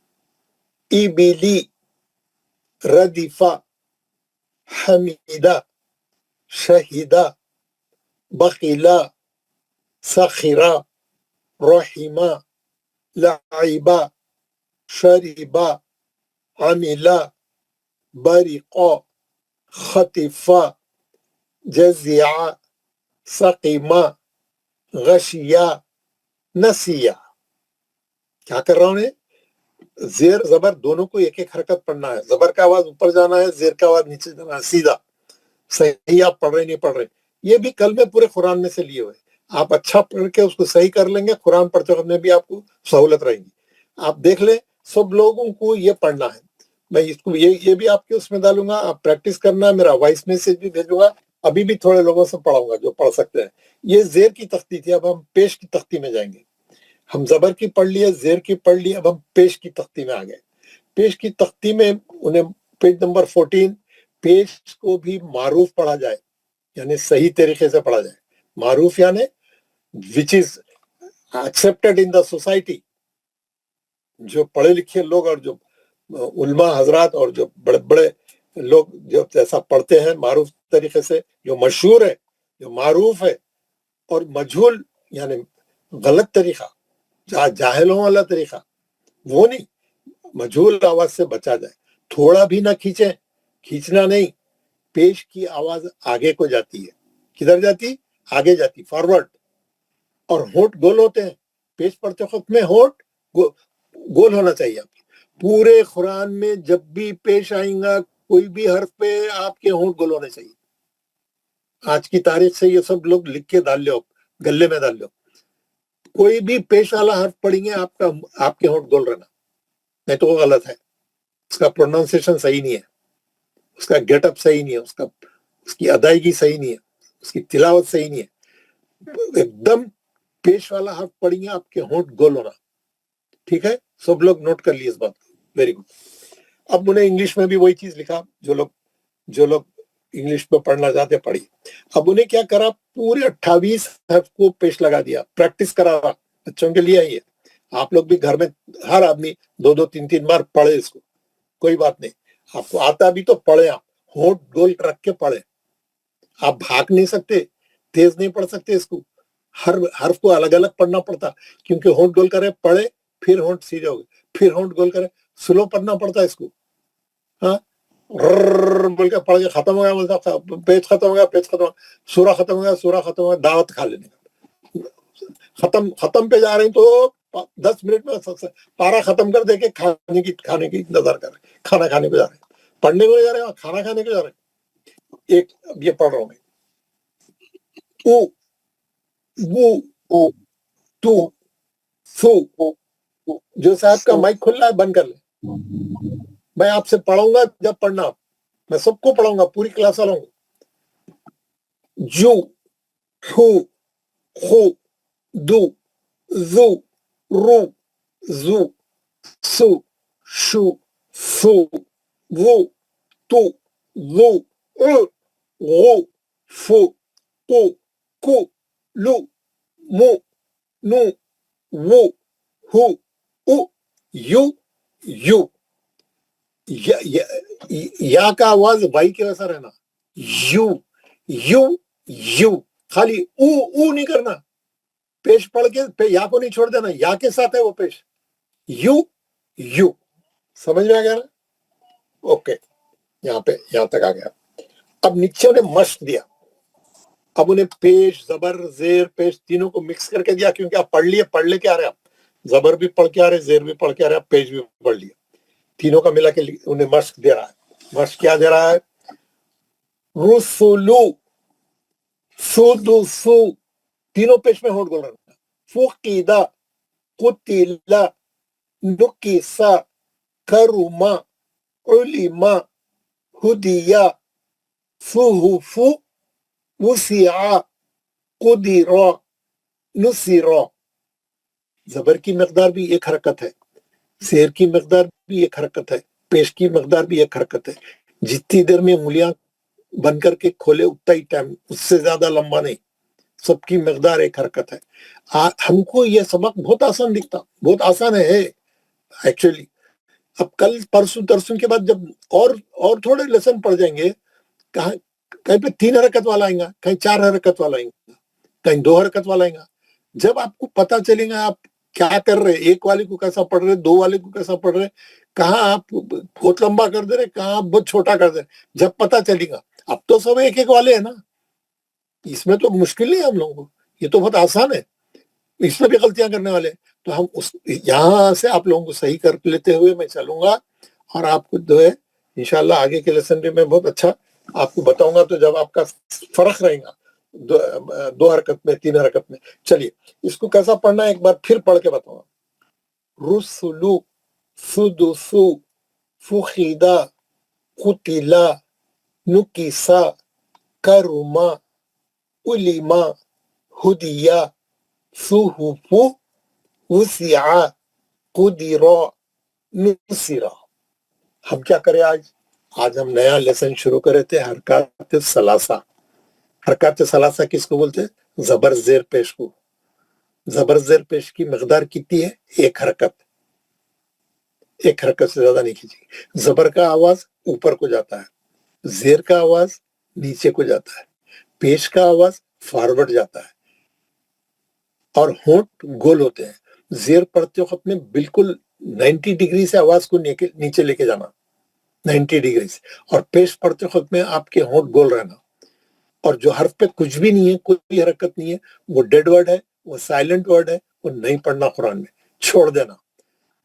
A: ای بیلی ردیفہ حمیدہ شہیدہ بخیلہ سخیرہ رحیمہ لعیبہ شریبہ عمیلہ بریقہ خطیفہ جزیعہ سقیمہ غشیہ نسیہ. کیا کر رہا ہوں نے، زیر زبر دونوں کو ایک ایک حرکت پڑھنا ہے. زبر کا آواز اوپر جانا ہے، زیر کا آواز نیچے جانا ہے، سیدھا. صحیح آپ پڑھ رہے نہیں پڑھ رہے، یہ بھی کلمے پورے قرآن میں سے لیے ہوئے. آپ اچھا پڑھ کے اس کو صحیح کر لیں گے، قرآن پڑھتے وقت میں بھی آپ کو سہولت رہے گی. آپ دیکھ لیں، سب لوگوں کو یہ پڑھنا ہے. میں اس کو یہ بھی آپ کے اس میں ڈالوں گا، آپ پریکٹس کرنا. میرا وائس میسج بھی بھیجوں گا. ابھی بھی تھوڑے لوگوں سے پڑھاؤں گا جو پڑھ سکتے ہیں. یہ زیر کی تختی تھی، اب ہم پیش کی تختی میں جائیں گے. ہم زبر کی پڑھ لیے، زیر کی پڑھ لی، اب ہم پیش کی تختی میں آ گئے. پیش کی تختی میں انہیں پیج نمبر 14، پیش کو بھی معروف پڑھا جائے، یعنی صحیح طریقے سے پڑھا جائے. معروف یعنی which is accepted in the society. جو پڑھے لکھے لوگ اور جو علماء حضرات اور جو بڑے بڑے لوگ جو ایسا پڑھتے ہیں معروف طریقے سے، جو مشہور ہے، جو معروف ہے. اور مجہول یعنی غلط طریقہ، जाहिलों वाला तरीका वो नहीं, मजहूल आवाज से बचा जाए, थोड़ा भी ना खींचे, खींचना नहीं, पेश की आवाज आगे को जाती है, किधर जाती, आगे जाती, फॉरवर्ड, और होंठ गोल होते हैं, पेश पढ़ते वक्त में होंठ गोल होना चाहिए। पूरे कुरान में जब भी पेश आएगा कोई भी हर्फ पे आपके होंठ गोल होने चाहिए। आज की तारीख से ये सब लोग लिख के डाल लो, गले में डाल लो, कोई भी पेश वाला हर्फ पढ़ेंगे आपके होंठ गोल रहना, नहीं तो वो गलत है, उसका प्रोनाउंसिएशन सही नहीं है, उसका गेटअप सही नहीं है, उसकी अदायगी सही नहीं है, उसकी तिलावत सही नहीं है। एकदम पेश वाला हर्फ पढ़ेंगे आपके होंठ गोल होना, ठीक है? सब लोग नोट कर लिए इस बात को, वेरी गुड। अब उन्हें इंग्लिश में भी वही चीज लिखा, जो लोग इंग्लिश में पढ़ना चाहते पढ़िए। अब उन्हें क्या करा, पूरे 28 हर्फ को पेश लगा दिया, प्रैक्टिस करा बच्चों के लिए। ये आप लोग भी घर में हर आदमी 2-2 3-3 बार पढ़े इसको, कोई बात नहीं, आपको आता भी तो पढ़े, आप होंठ गोल रख के पढ़े। आप भाग नहीं सकते, तेज नहीं पढ़ सकते इसको, हर हर्फ को अलग अलग पढ़ना पड़ता, क्योंकि होंठ गोल करे पढ़े, फिर होंठ सीधे हो गए, फिर होंठ गोल करे, स्लो पढ़ना पड़ता है इसको। हाँ, बोल के पढ़ के खत्म हो गया, बोलता पेज खत्म हो गया, पेज खत्म, सूरा खत्म हो गया, सूरा खत्म हो गया, दावत खा लेने का, खत्म पे जा रहे हैं तो 10 मिनट में पारा खत्म कर दे के खाने की इंतजार कर रहे हैं, खाना खाने को जा रहे हैं, पढ़ने को नहीं जा रहे हैं, खाना खाने को जा रहे हैं। एक अब ये पढ़ रहा हूं मैं, उ वो तू सु, जो साहब का माइक खुला है बंद कर ले, मैं आपसे पढ़ाऊंगा जब पढ़ना, मैं सबको पढ़ाऊंगा, पूरी क्लास वालों को। जू हु हु दू जू रू जू सु शु सु वो तू वो वो फु कु कु लु मु नु वो हु उ यू या का आवाज वाई के वैसा रहना, यू खाली ऊ नहीं करना, पेश पढ़ के या को नहीं छोड़ देना, या के साथ है वो पेश, यू समझ में आ गया ना? ओके, यहां तक आ गया। अब नीचे उन्हें मश्क दिया, अब उन्हें पेश जबर जेर पेश तीनों को मिक्स करके दिया, क्योंकि आप पढ़ लेके आ रहे, आप जबर भी पढ़ के आ रहे, जेर भी पढ़ के आ रहे, आप पेश भी पढ़ लिया, तीनों का मिला के उन्हें मश्क दे रहा है। मश्क क्या दे रहा है? रुसुलु सुदुसु, तीनों पेश में होंठ गोल रखना, फुकीदा कुतिला नुकिसा करुमा उलिमा हुदिया सुहुफु वुसिआ कुदिरा नुसिरा। जबर की मकदार भी एक हरकत है, शेर की मकदार भी एक हरकत है, पेश की मकदार भी एक हरकत है। जितनी देर में उंगलियां बंद करके खोले उतना ही टाइम, उससे ज्यादा लंबा नहीं, सबकी मकदार एक हरकत है। हमको यह सबक बहुत आसान दिखता, बहुत आसान है एक्चुअली। अब कल परसों तरसों के बाद जब और थोड़े लेसन पढ़ जाएंगे, कहीं पे 3 हरकत वाला आएगा, कहीं 4 हरकत वाला आएगा, कहीं 2 हरकत वाला आएगा। जब आपको पता चलेगा आप क्या कर रहे, एक वाले को कैसा पढ़ रहे, 2 वाले को कैसा पढ़ रहे, कहाँ आप बहुत लंबा कर दे रहे, कहाँ आप बहुत छोटा कर दे रहे, जब पता चलेगा। अब तो सब एक वाले है ना, इसमें तो मुश्किल नहीं है हम लोगों को, ये तो बहुत आसान है, इसमें भी गलतियां करने वाले। तो हम यहाँ से आप लोगों को सही कर लेते हुए मैं चलूंगा, और आपको जो है इंशाल्लाह आगे के लेसन में मैं बहुत अच्छा आपको बताऊंगा। तो जब आपका फर्क रहेगा 2 हरकत में, 3 हरकत में। चलिए इसको कैसा पढ़ना है एक बार फिर पढ़ के बताऊंगा। रुसुलु सुदुसु फुखिदा कुतिला नुकिसा करुमा उलिमा हुदिया सुहुफु वुसिआ कुदिरा नुसिरा। हम क्या करें आज हम नया लेसन शुरू करे थे, हरकत सलासा। हरकत सलासा किसको बोलते हैं? जबर जेर पेश को। जबर जेर पेश की मकदार कितनी है? एक हरकत से ज्यादा नहीं खींची। जबर का आवाज ऊपर को जाता है, जेर का आवाज नीचे को जाता है, पेश का आवाज फॉरवर्ड जाता है, और होंठ गोल होते हैं। زیر پڑھتے وقت میں بالکل 90 ڈگری سے آواز کو نیچے لے کے جانا، 90 ڈگری سے، اور پیش پڑھتے وقت میں آپ کے ہونٹ گول رہنا، اور جو حرف پہ کچھ بھی نہیں ہے، کوئی حرکت نہیں ہے، وہ ڈیڈ ورڈ ہے، وہ سائلنٹ ورڈ ہے، وہ نہیں پڑھنا قرآن میں، چھوڑ دینا۔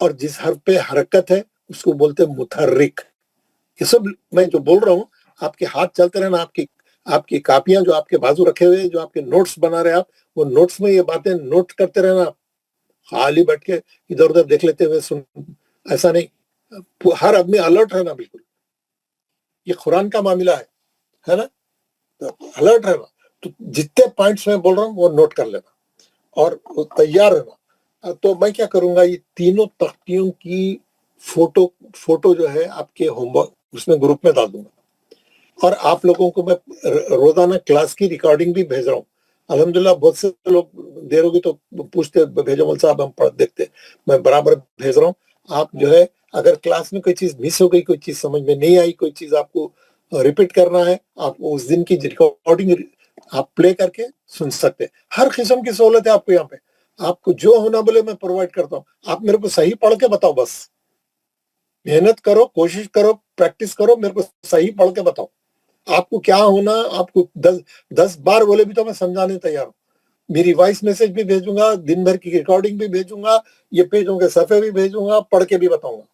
A: اور جس حرف پہ حرکت ہے اس کو بولتے ہیں متحرک۔ یہ سب میں جو بول رہا ہوں، آپ کے ہاتھ چلتے رہنا، آپ کی کاپیاں جو آپ کے بازو رکھے ہوئے، جو آپ کے نوٹس بنا رہے آپ، وہ نوٹس میں یہ باتیں نوٹ کرتے رہنا، خالی بیٹھ کے ادھر ادھر دیکھ لیتے ہوئے ایسا نہیں، ہر آدمی الرٹ رہنا، بالکل یہ قرآن کا معاملہ ہے نا، الرٹ رہنا۔ تو جتنے پوائنٹس میں بول رہا ہوں وہ نوٹ کر لینا اور تیار رہنا۔ تو میں کیا کروں گا، یہ تینوں تختیوں کی فوٹو جو ہے آپ کے ہوم ورک اس میں گروپ میں ڈال دوں گا، اور آپ لوگوں کو میں روزانہ کلاس کی ریکارڈنگ بھی بھیج رہا ہوں۔ الحمدللہ بہت سے لوگ دیر ہوگی تو پوچھتے بھیجو مول صاحب، ہم پڑھ دیکھتے، میں برابر بھیج رہا ہوں۔ آپ جو ہے اگر کلاس میں کوئی چیز مس ہو گئی، کوئی چیز سمجھ میں نہیں آئی، کوئی چیز آپ کو ریپیٹ کرنا ہے، آپ اس دن کی ریکارڈنگ آپ پلے کر کے سن سکتے۔ ہر قسم کی سہولت ہے آپ کو یہاں پہ، آپ کو جو ہونا بولے میں پرووائڈ کرتا ہوں۔ آپ میرے کو صحیح پڑھ کے بتاؤ، بس محنت کرو، کوشش کرو، پریکٹس کرو، میرے کو صحیح پڑھ کے بتاؤ آپ کو کیا ہونا۔ آپ کو 10 بار بولے بھی تو میں سمجھانے تیار ہوں۔ میری وائس میسج بھی بھیجوں گا، دن بھر کی ریکارڈنگ بھی بھیجوں گا، یہ پیجوں کے صفحے بھی بھیجوں گا، پڑھ کے بھی بتاؤں گا۔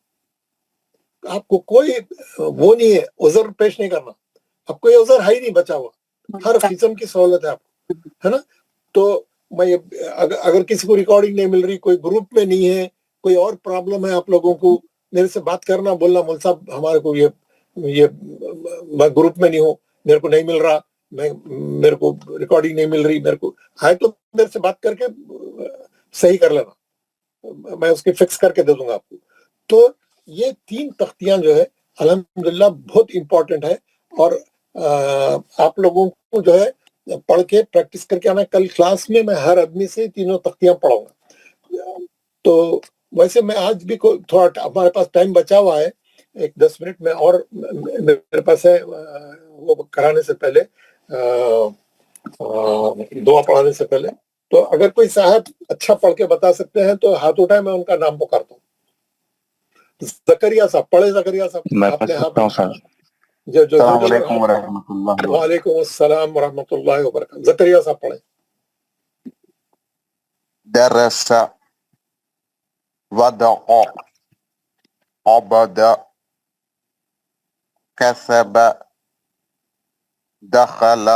A: آپ کو کوئی وہ نہیں ہے، عذر پیش نہیں کرنا، آپ کو یہ عذر ہے ہی نہیں بچا ہوا، ہر قسم کی سہولت ہے آپ کو، ہے نا۔ تو میں اگر کسی کو ریکارڈنگ نہیں مل رہی، کوئی گروپ میں نہیں ہے، کوئی اور پرابلم ہے آپ لوگوں کو، میرے سے بات کرنا، بولنا مول صاحب ہمارے کو یہ میں گروپ میں نہیں ہوں، میرے کو نہیں مل رہا، میرے کو ریکارڈنگ نہیں مل رہی، میرے کو ہے تو میرے سے بات کر کے صحیح کر لینا، میں اس کی فکس کر کے دے دوں گا آپ کو۔ تو یہ 3 تختیاں جو ہے الحمدللہ بہت امپورٹنٹ ہے، اور آپ لوگوں کو جو ہے پڑھ کے پریکٹس کر کے آنا۔ کل کلاس میں ہر آدمی سے تینوں تختیاں پڑھاؤں گا۔ تو ویسے میں آج بھی تھوڑا ہمارے پاس ٹائم بچا ہوا ہے، 10 منٹ میں، اور میرے پاس ہے وہ کرانے سے پہلے، دعا پڑھانے سے پہلے، تو اگر کوئی صاحب اچھا پڑھ کے بتا سکتے ہیں تو ہاتھ اٹھائے، میں ان کا نام پکارتا ہوں۔ زکریا صاحب پڑھے، زکریا صاحب
C: میں
A: آپ
C: پڑھ
A: نے ہاتھ
C: سکتا ہوں سر۔
B: السلام علیکم ورحمۃ اللہ۔
A: وعلیکم السلام ورحمۃ اللہ وبرکاتہ۔ زکریا صاحب پڑھیں۔
B: درس، وضع، عبد، کسب، دخل،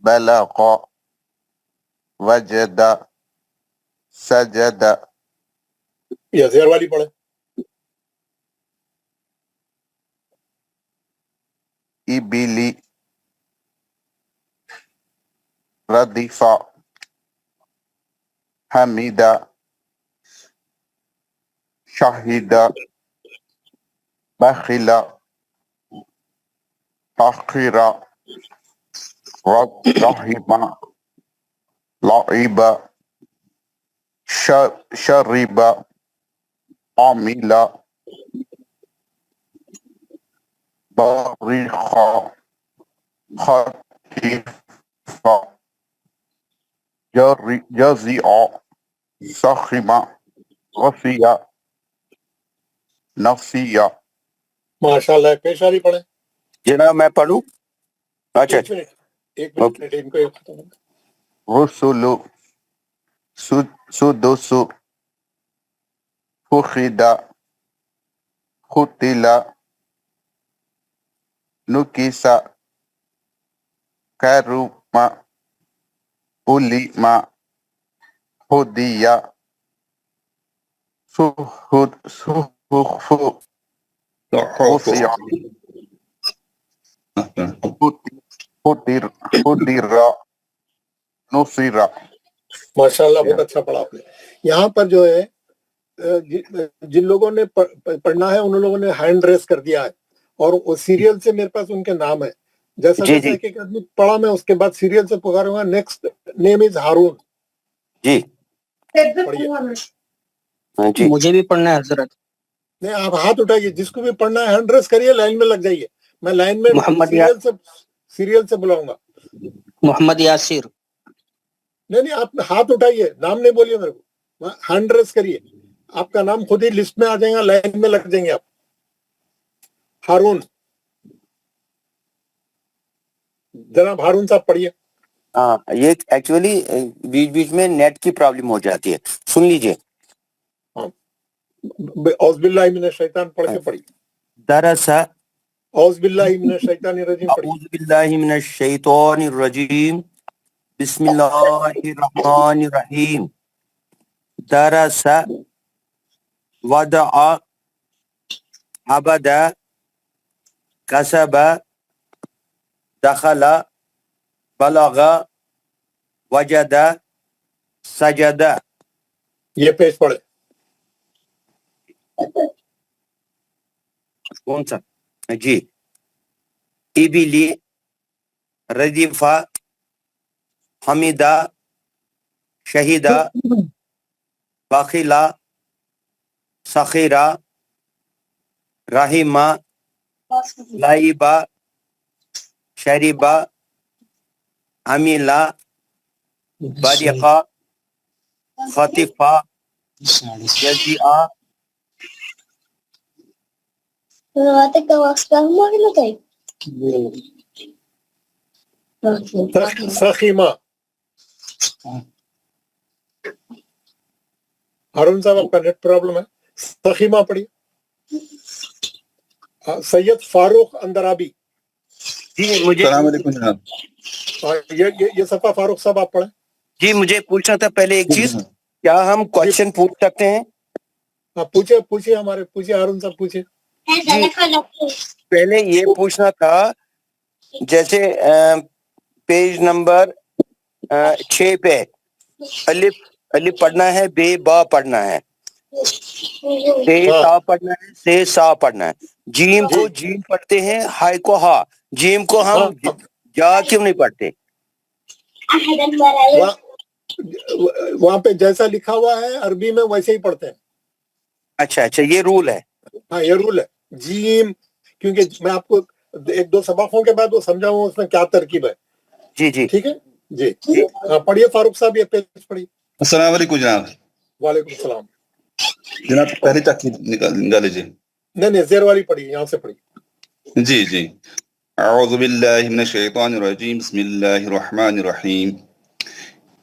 B: بلغ، وجد، سجد،
A: یہ زیر والی پڑھیں۔
B: ابلی، ردف، حمید، شہید، بخل، تخیر، رحم، لعب، شرب، عمل، بارخ، خطف، جزع، سخم، غفیہ، نفسیہ۔
A: ماشاء اللہ۔ پیش والی پڑھیں۔
D: جناب میں پڑھوں؟ اچھا
A: ایک منٹ ان کو یہ ختم ہوگا۔
B: رسل، سدس، فخد، قتل، نکس، کرم، علم، ہدی، صحف، وسع، قدر، نصر۔
A: ماشاء اللہ بہت اچھا پڑھا آپ نے۔ یہاں پر جو ہے جن لوگوں نے پڑھنا ہے ان لوگوں نے ہینڈ ریس کر دیا ہے، اور وہ سیریل سے میرے پاس ان کے نام ہے، جیسا
D: جی
A: جیسا ایک آدمی پڑھا میں اس کے بعد سیریل سے پکاروں گا۔ نیکسٹ نیم از ہارون۔
D: جی جی
F: مجھے بھی پڑھنا ہے حضرت۔
A: نہیں، آپ ہاتھ اٹھائیے، جس کو بھی پڑھنا ہے ہینڈ ریس کریے، لائن میں لگ جائیے، میں لائن میں
F: محمد
A: سیریل سے بلاؤں گا۔
F: محمد یاسر۔
A: नहीं आप हाथ उठाइए, नाम नहीं बोलिए मेरे को, हैंड रेस करिए, आपका नाम खुद ही लिस्ट में आ जाएगा, लाइन में लग जाएंगे आप. हारून, जनाब हारून साहब पढ़िए.
D: हाँ, ये एक्चुअली बीच बीच में नेट की प्रॉब्लम हो जाती है, सुन लीजिए.
A: औज़बिल्लाहि मिनश शैतान पढ़ के पढ़िए.
D: दरअसल
A: औज़बिल्लाहि मिनश शैतानिर रजीम पढ़िए.
D: अऊज़ु बिल्लाहि मिनश शैतानिर रजीम, बिस्मिल्लाहिर रहमानिर रहीम. दरअसल वदअ अबदा कसबा दखला बलगा वजदा सजदा.
A: ये पेज पढ़े.
D: कौन सा जी? इबिली रदीफा हमीदा शहीदा बखिला सखीरा रहीमा लाइबा शरीबा अमीला बरिका खतीफा जजिया.
A: सखीमा. हारून साहब आपका नेट प्रॉब्लम है, सखीमा पढ़िए. सैयद फारूक अंदराबी.
D: जी मुझे
B: जनाब.
A: ये सफा फारूक साहब आप पढ़े.
D: जी मुझे पूछना था पहले एक चीज, क्या हम क्वेश्चन पूछ सकते हैं?
A: आप पूछिए हमारे, पूछिए हारून साहब पूछिए.
D: पहले ये पूछना था, जैसे पेज नंबर 6 पे अलिफ अलिफ पढ़ना है, बे बा पढ़ना है, से सा पढ़ना है, से सा पढ़ना है. जीम को जीम पढ़ते हैं, हाय को हा. जीम को हम जा क्यों नहीं पढ़ते?
A: वहां पे जैसा लिखा हुआ है अरबी में वैसे ही पढ़ते हैं.
D: अच्छा अच्छा, ये रूल है.
A: हाँ ये रूल है. जीम, क्योंकि मैं आपको एक दो सबकों के बाद वो समझाऊंगा उसमें क्या तरकीब है.
D: जी जी
A: ठीक है जी. हाँ पढ़िए फारूक साहब, ये पेज पढ़िए.
B: अस्सलाम वालेकुम जनाब.
A: वालेकुम सलाम.
B: जनाब पहली तक निकाल लीजिए.
A: नहीं जेर वाली पढ़िए, यहाँ से पढ़िए.
B: जी जी. अऊज़ु बिल्लाहि मिनश शैतानिर रजीम, बिस्मिल्लाहिर रहमानिर रहीम.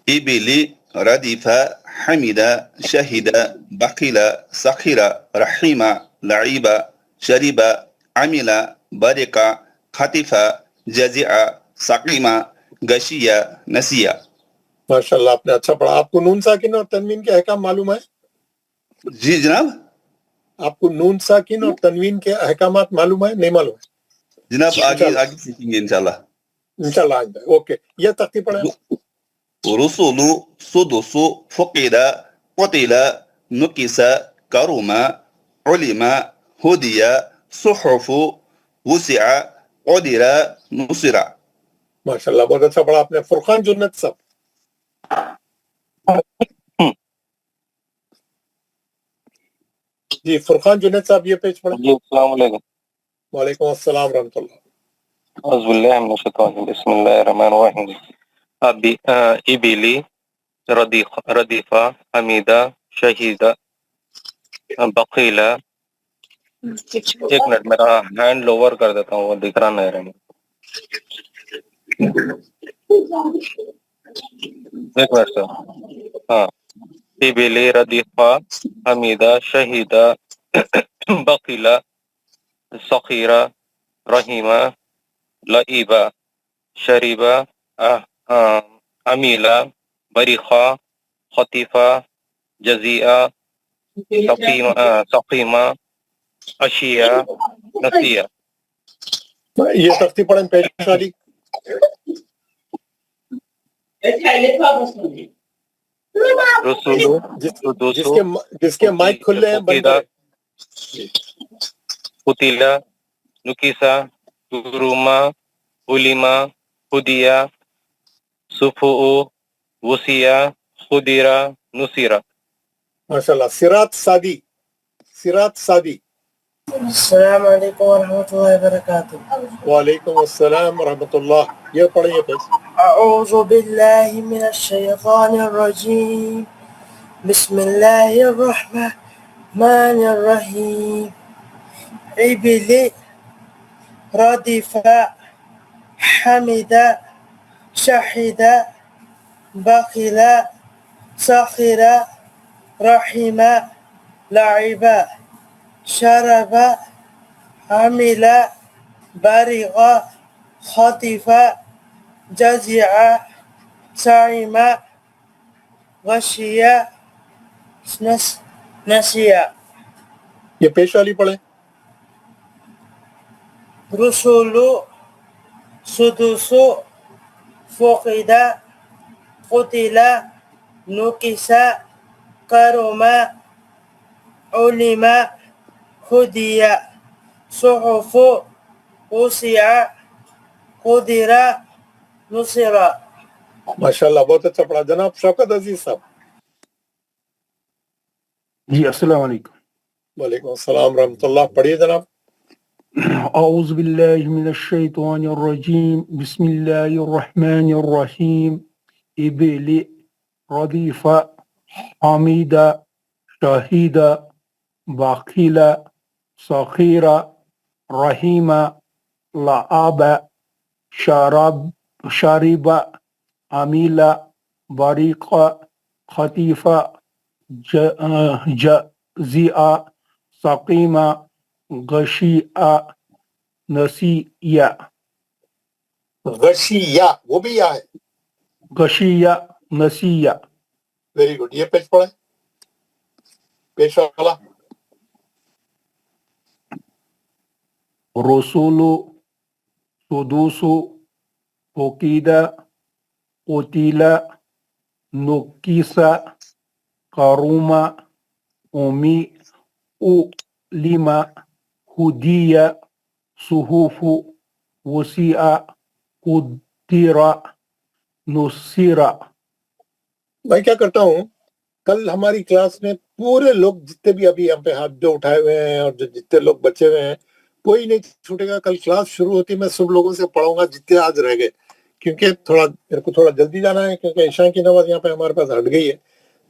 B: इबिली रदीफा हमीदा शहीदा बखिला सखीरा रहीमा लाइबा शरीबा अमिला बरिका खतीफा जजिया सकीमा गशिया नसिया.
A: माशाल्लाह आपने अच्छा पढ़ा. आपको नून साकिन और तनवीन के अहकाम मालूम है?
B: जी जनाब.
A: आपको नून साकिन और तनवीन के अहकामात मालूम है? नहीं मालूम है?
B: जनाब आगे सीखेंगे इंशाल्लाह.
A: ओके. ये तख्ती पढ़े.
B: रसूलु सुदुसु फुकिदा कुतिला नुकिसा करुमा उलिमा हुदिया सुहुफु वुसिआ उदिरा नुसिरा.
A: माशाल्लाह बहुत अच्छा पढ़ा आपने. फुरकान जुन्नत साहब. जी फुरकान जुन्नत साहब, ये पेज पढ़े.
F: जी अस्सलाम वालेकुम.
A: वालेकुम अस्सलाम रहमतुल्लाह.
F: औज़ु बिल्लाहि मिनश शैतानिर रजीम, बिस्मिल्लाहिर रहमानिर रहीम. इबिली रदीफा हमीदा शहीदा बकीला. एक मिनट मेरा हैंड लोअर कर देता हूँ, वो दिख रहा नहीं रहा. एक मिनट सर. हाँ, इबिली रदीफा हमीदा शहीदा बकीला सखीरा रहीमा लाइबा शरीबा अमीला बरिखा खतीफा जजिया सकीमा अशिया नसिया.
A: ये तख्ती पढ़े पेज वाली.
F: रसूलु
A: जिसके माइक खुले हैं बंद करें.
F: कुतिला नुकिसा तुरुमा उलिमा हुदिया सुफु वसिया खुदिरा नुसिरा.
A: माशाल्लाह. सिरात सादी, सिरात सादी.
G: السلام علیکم ورحمۃ اللہ وبرکاتہ.
A: وعلیکم السلام ورحمۃ اللہ. یہ پڑھیے پھر.
G: اعوذ باللہ من الشیطان الرجیم. بسم اللہ الرحمن الرحیم. عبل ردف حمد شہد بخل سخر رحم لعب شرب عمل برغ خطف جزع سعم غشی نسیہ.
A: یہ پیش والی پڑھیں.
G: رسول سدس فقد قتل نکس کرم علم ہدی صحف وسع قدر نصر.
A: ماشاء اللہ بہت اچھا پڑھا. جناب شوکت عزیز صاحب.
H: جی السلام علیکم.
A: وعلیکم السلام ورحمۃ اللہ. پڑھیے جناب.
H: اعوذ باللہ من الشیطان الرجیم. بسم اللہ الرحمن الرحیم. ابل ردیف حمید شہید بخیل سخیر رحیم لعب شرب عمل بریق خطیف جزع سقیم غشی نسیہ.
A: غشیہ وہ بھی یا ہے.
H: غشیہ نسیہ.
A: Very good. یہ پیج پڑھیں. پیش والا.
H: رسول سدوس فقید قتل نکس کرم امی علم ہدی صحف وسع قدر نصر.
A: میں کیا کرتا ہوں، کل ہماری کلاس میں پورے لوگ جتنے بھی ابھی یہاں پہ ہاتھ جو اٹھائے ہوئے ہیں اور جو جتنے لوگ بچے ہوئے ہیں کوئی نہیں چھوٹے گا. کل کلاس شروع ہوتی میں سب لوگوں سے پڑھوں گا جتنے آج رہ گئے، کیونکہ میرے کو تھوڑا جلدی جانا ہے، کیونکہ عشاء کی نماز یہاں پہ ہمارے پاس ہٹ گئی ہے،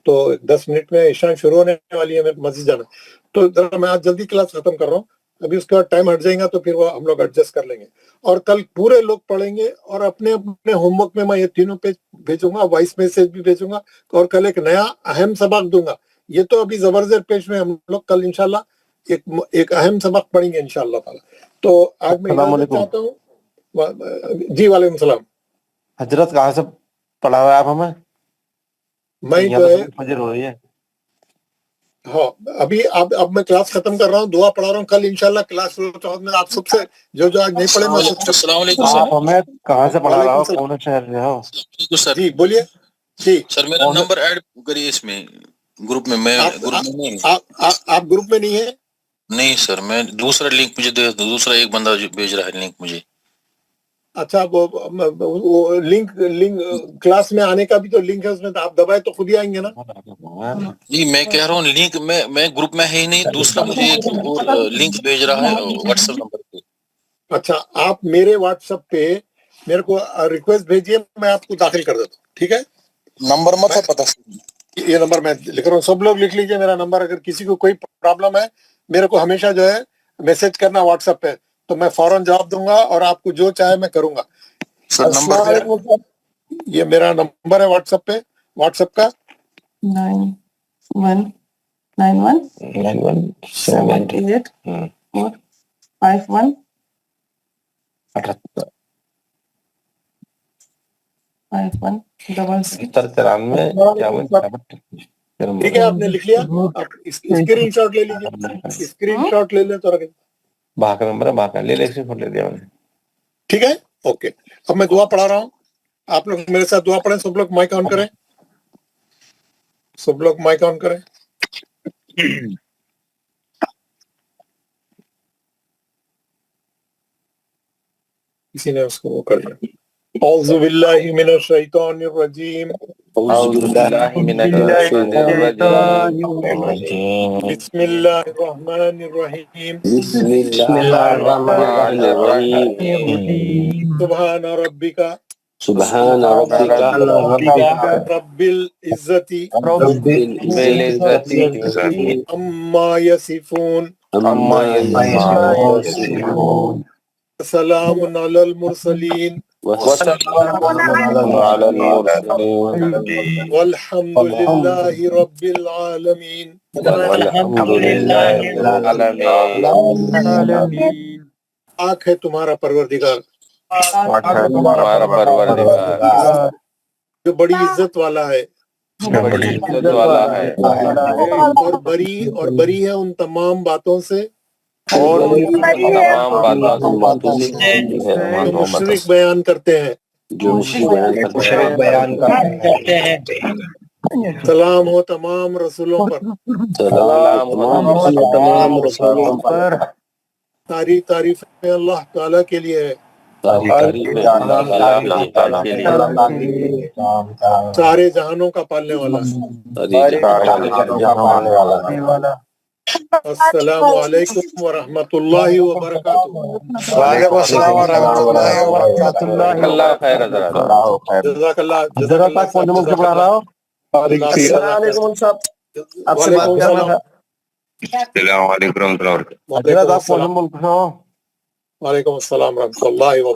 A: تو 10 منٹ میں عشاء شروع ہونے والی ہے، میرے کو مسجد جانا ہے. تو ذرا میں آج جلدی کلاس ختم کر رہا ہوں. ابھی اس کے بعد ٹائم ہٹ جائے گا تو پھر وہ ہم لوگ ایڈجسٹ کر لیں گے. اور کل پورے لوگ پڑھیں گے، اور اپنے اپنے ہوم ورک میں یہ تینوں پیج بھیجوں گا، وائس میسج بھی بھیجوں گا، اور کل ایک نیا اہم سبق دوں گا. یہ تو ابھی زبردست پیج میں ہم لوگ کل انشاءاللہ ایک اہم سبق پڑھیں گے انشاءاللہ تعالی. تو آج میں
E: السلام
A: اجازت
E: علیکم
A: چاہتا ہوں. جی وعلیکم السلام.
E: حضرت. کہاں سے پڑھا ہوا ہے آپ ہمیں؟
A: میں
E: یہاں
A: جو
E: تو
A: ہے
E: صبح فجر ہو رہی ہے.
A: ہاں ابھی اب میں کلاس ختم کر رہا ہوں، دعا پڑھا رہا ہوں. کل انشاءاللہ کلاس شروع ہوتا ہے. میں آپ سب سے جو آج نہیں پڑھے میں سب سے.
I: السلام علیکم
E: آپ ہمیں کہاں سے پڑھا رہا
A: وعلیکم
E: ہو؟
A: السلام.
E: کون شہر سے ہو؟
I: سر.
A: جی بولیے. جی
I: سر میرا
E: کون
I: نمبر ایڈ کریے اس میں گروپ میں. میں گروپ میں نہیں ہوں.
A: آپ گروپ میں نہیں ہیں؟
I: نہیں سر، میں دوسرا لنک مجھے دے دو. دوسرا ایک بندہ جو بھیج رہا ہے لنک مجھے.
A: اچھا وہ لنک کلاس میں آنے کا بھی تو لنک ہے اس میں، تو آپ دبائے تو خود ہی آئیں گے نا.
I: جی میں کہہ رہا ہوں لنک میں گروپ میں ہے ہی نہیں. دوسرا مجھے ایک اور لنک بھیج رہا ہے واٹس ایپ نمبر پہ.
A: اچھا آپ میرے واٹس ایپ پہ میرے کو ریکویسٹ بھیجیے، میں آپ کو داخل کر دیتا ہوں. ٹھیک ہے.
I: نمبر مت ہے پتا.
A: یہ نمبر میں لکھ رہا ہوں، سب لوگ لکھ لیجیے میرا نمبر. اگر کسی کو کوئی پرابلم ہے میرے کو ہمیشہ جو ہے میسج کرنا واٹس ایپ پہ، تو میں فوراً جواب دوں گا اور آپ کو جو چاہے میں کروں گا.
I: سر نمبر
A: السلام علیکم صاحب. یہ میرا نمبر ہے واٹس ایپ پہ، واٹس ایپ کا
G: 9191784515.
A: ٹھیک ہے. آپ نے لکھ لیا؟ آپ اسکرین شاٹ لے لیجیے. اسکرین شاٹ لے لیں تو رکھیں.
E: بہا کا نمبر ہے، بہا کا لے لے، اسکرین شاٹ لے دیا میں نے.
A: ٹھیک ہے. اوکے. اب میں دعا پڑھا رہا ہوں، آپ لوگ میرے ساتھ دعا پڑھیں. سب لوگ مائک آن کریں. سب لوگ مائک آن کریں. کسی نے اس کو وہ کر دیا. اعوذ باللہ من الشیطان الرجیم.
F: أعوذ بالله من الشيطان الرجيم
A: بسم الله الرحمن الرحيم
F: بسم الله الرحمن الرحيم
A: سبحان ربك
F: سبحان ربك
A: رب العزة
F: رب العزة
A: عما يصفون
F: عما يصفون
A: سلام على المرسلين
F: وسلام على المرسلين
A: والحمد لله رب العالمين
F: والحمد لله رب العالمين
A: آنکھ ہے تمہارا پروردگار
F: ہمارا پروردگار
A: جو بڑی عزت والا ہے
F: بڑی عزت والا ہے
A: اور بری ہے ان تمام باتوں سے
F: اور تمام باتوں سے
A: جو مشرک بیان کرتے ہیں
F: جو مشرک بیان کرتے ہیں
A: سلام ہو تمام رسولوں پر
F: سلام تمام رسولوں پر
A: ساری تعریفیں اللہ تعالیٰ کے لیے ہے
F: اللہ تعالیٰ کے لیے
A: سارے جہانوں کا پالنے والا السلام علیکم ورحمۃ اللہ وبرکاتہ
E: وعلیکم السلام ورحمۃ اللہ وبرکاتہ.
F: اللہ خیر حضرات
A: جزاک اللہ
E: حضرت آپ کون ملک سے بلا رہا ہو؟
A: السلام علیکم صاحب
E: آپ سے بات کرنا تھا.
C: السلام علیکم ورحمۃ اللہ وبرکاتہ.
E: حضرت آپ کون ملک سے ہو؟
A: وعلیکم السلام ورحمۃ اللہ وبرکاتہ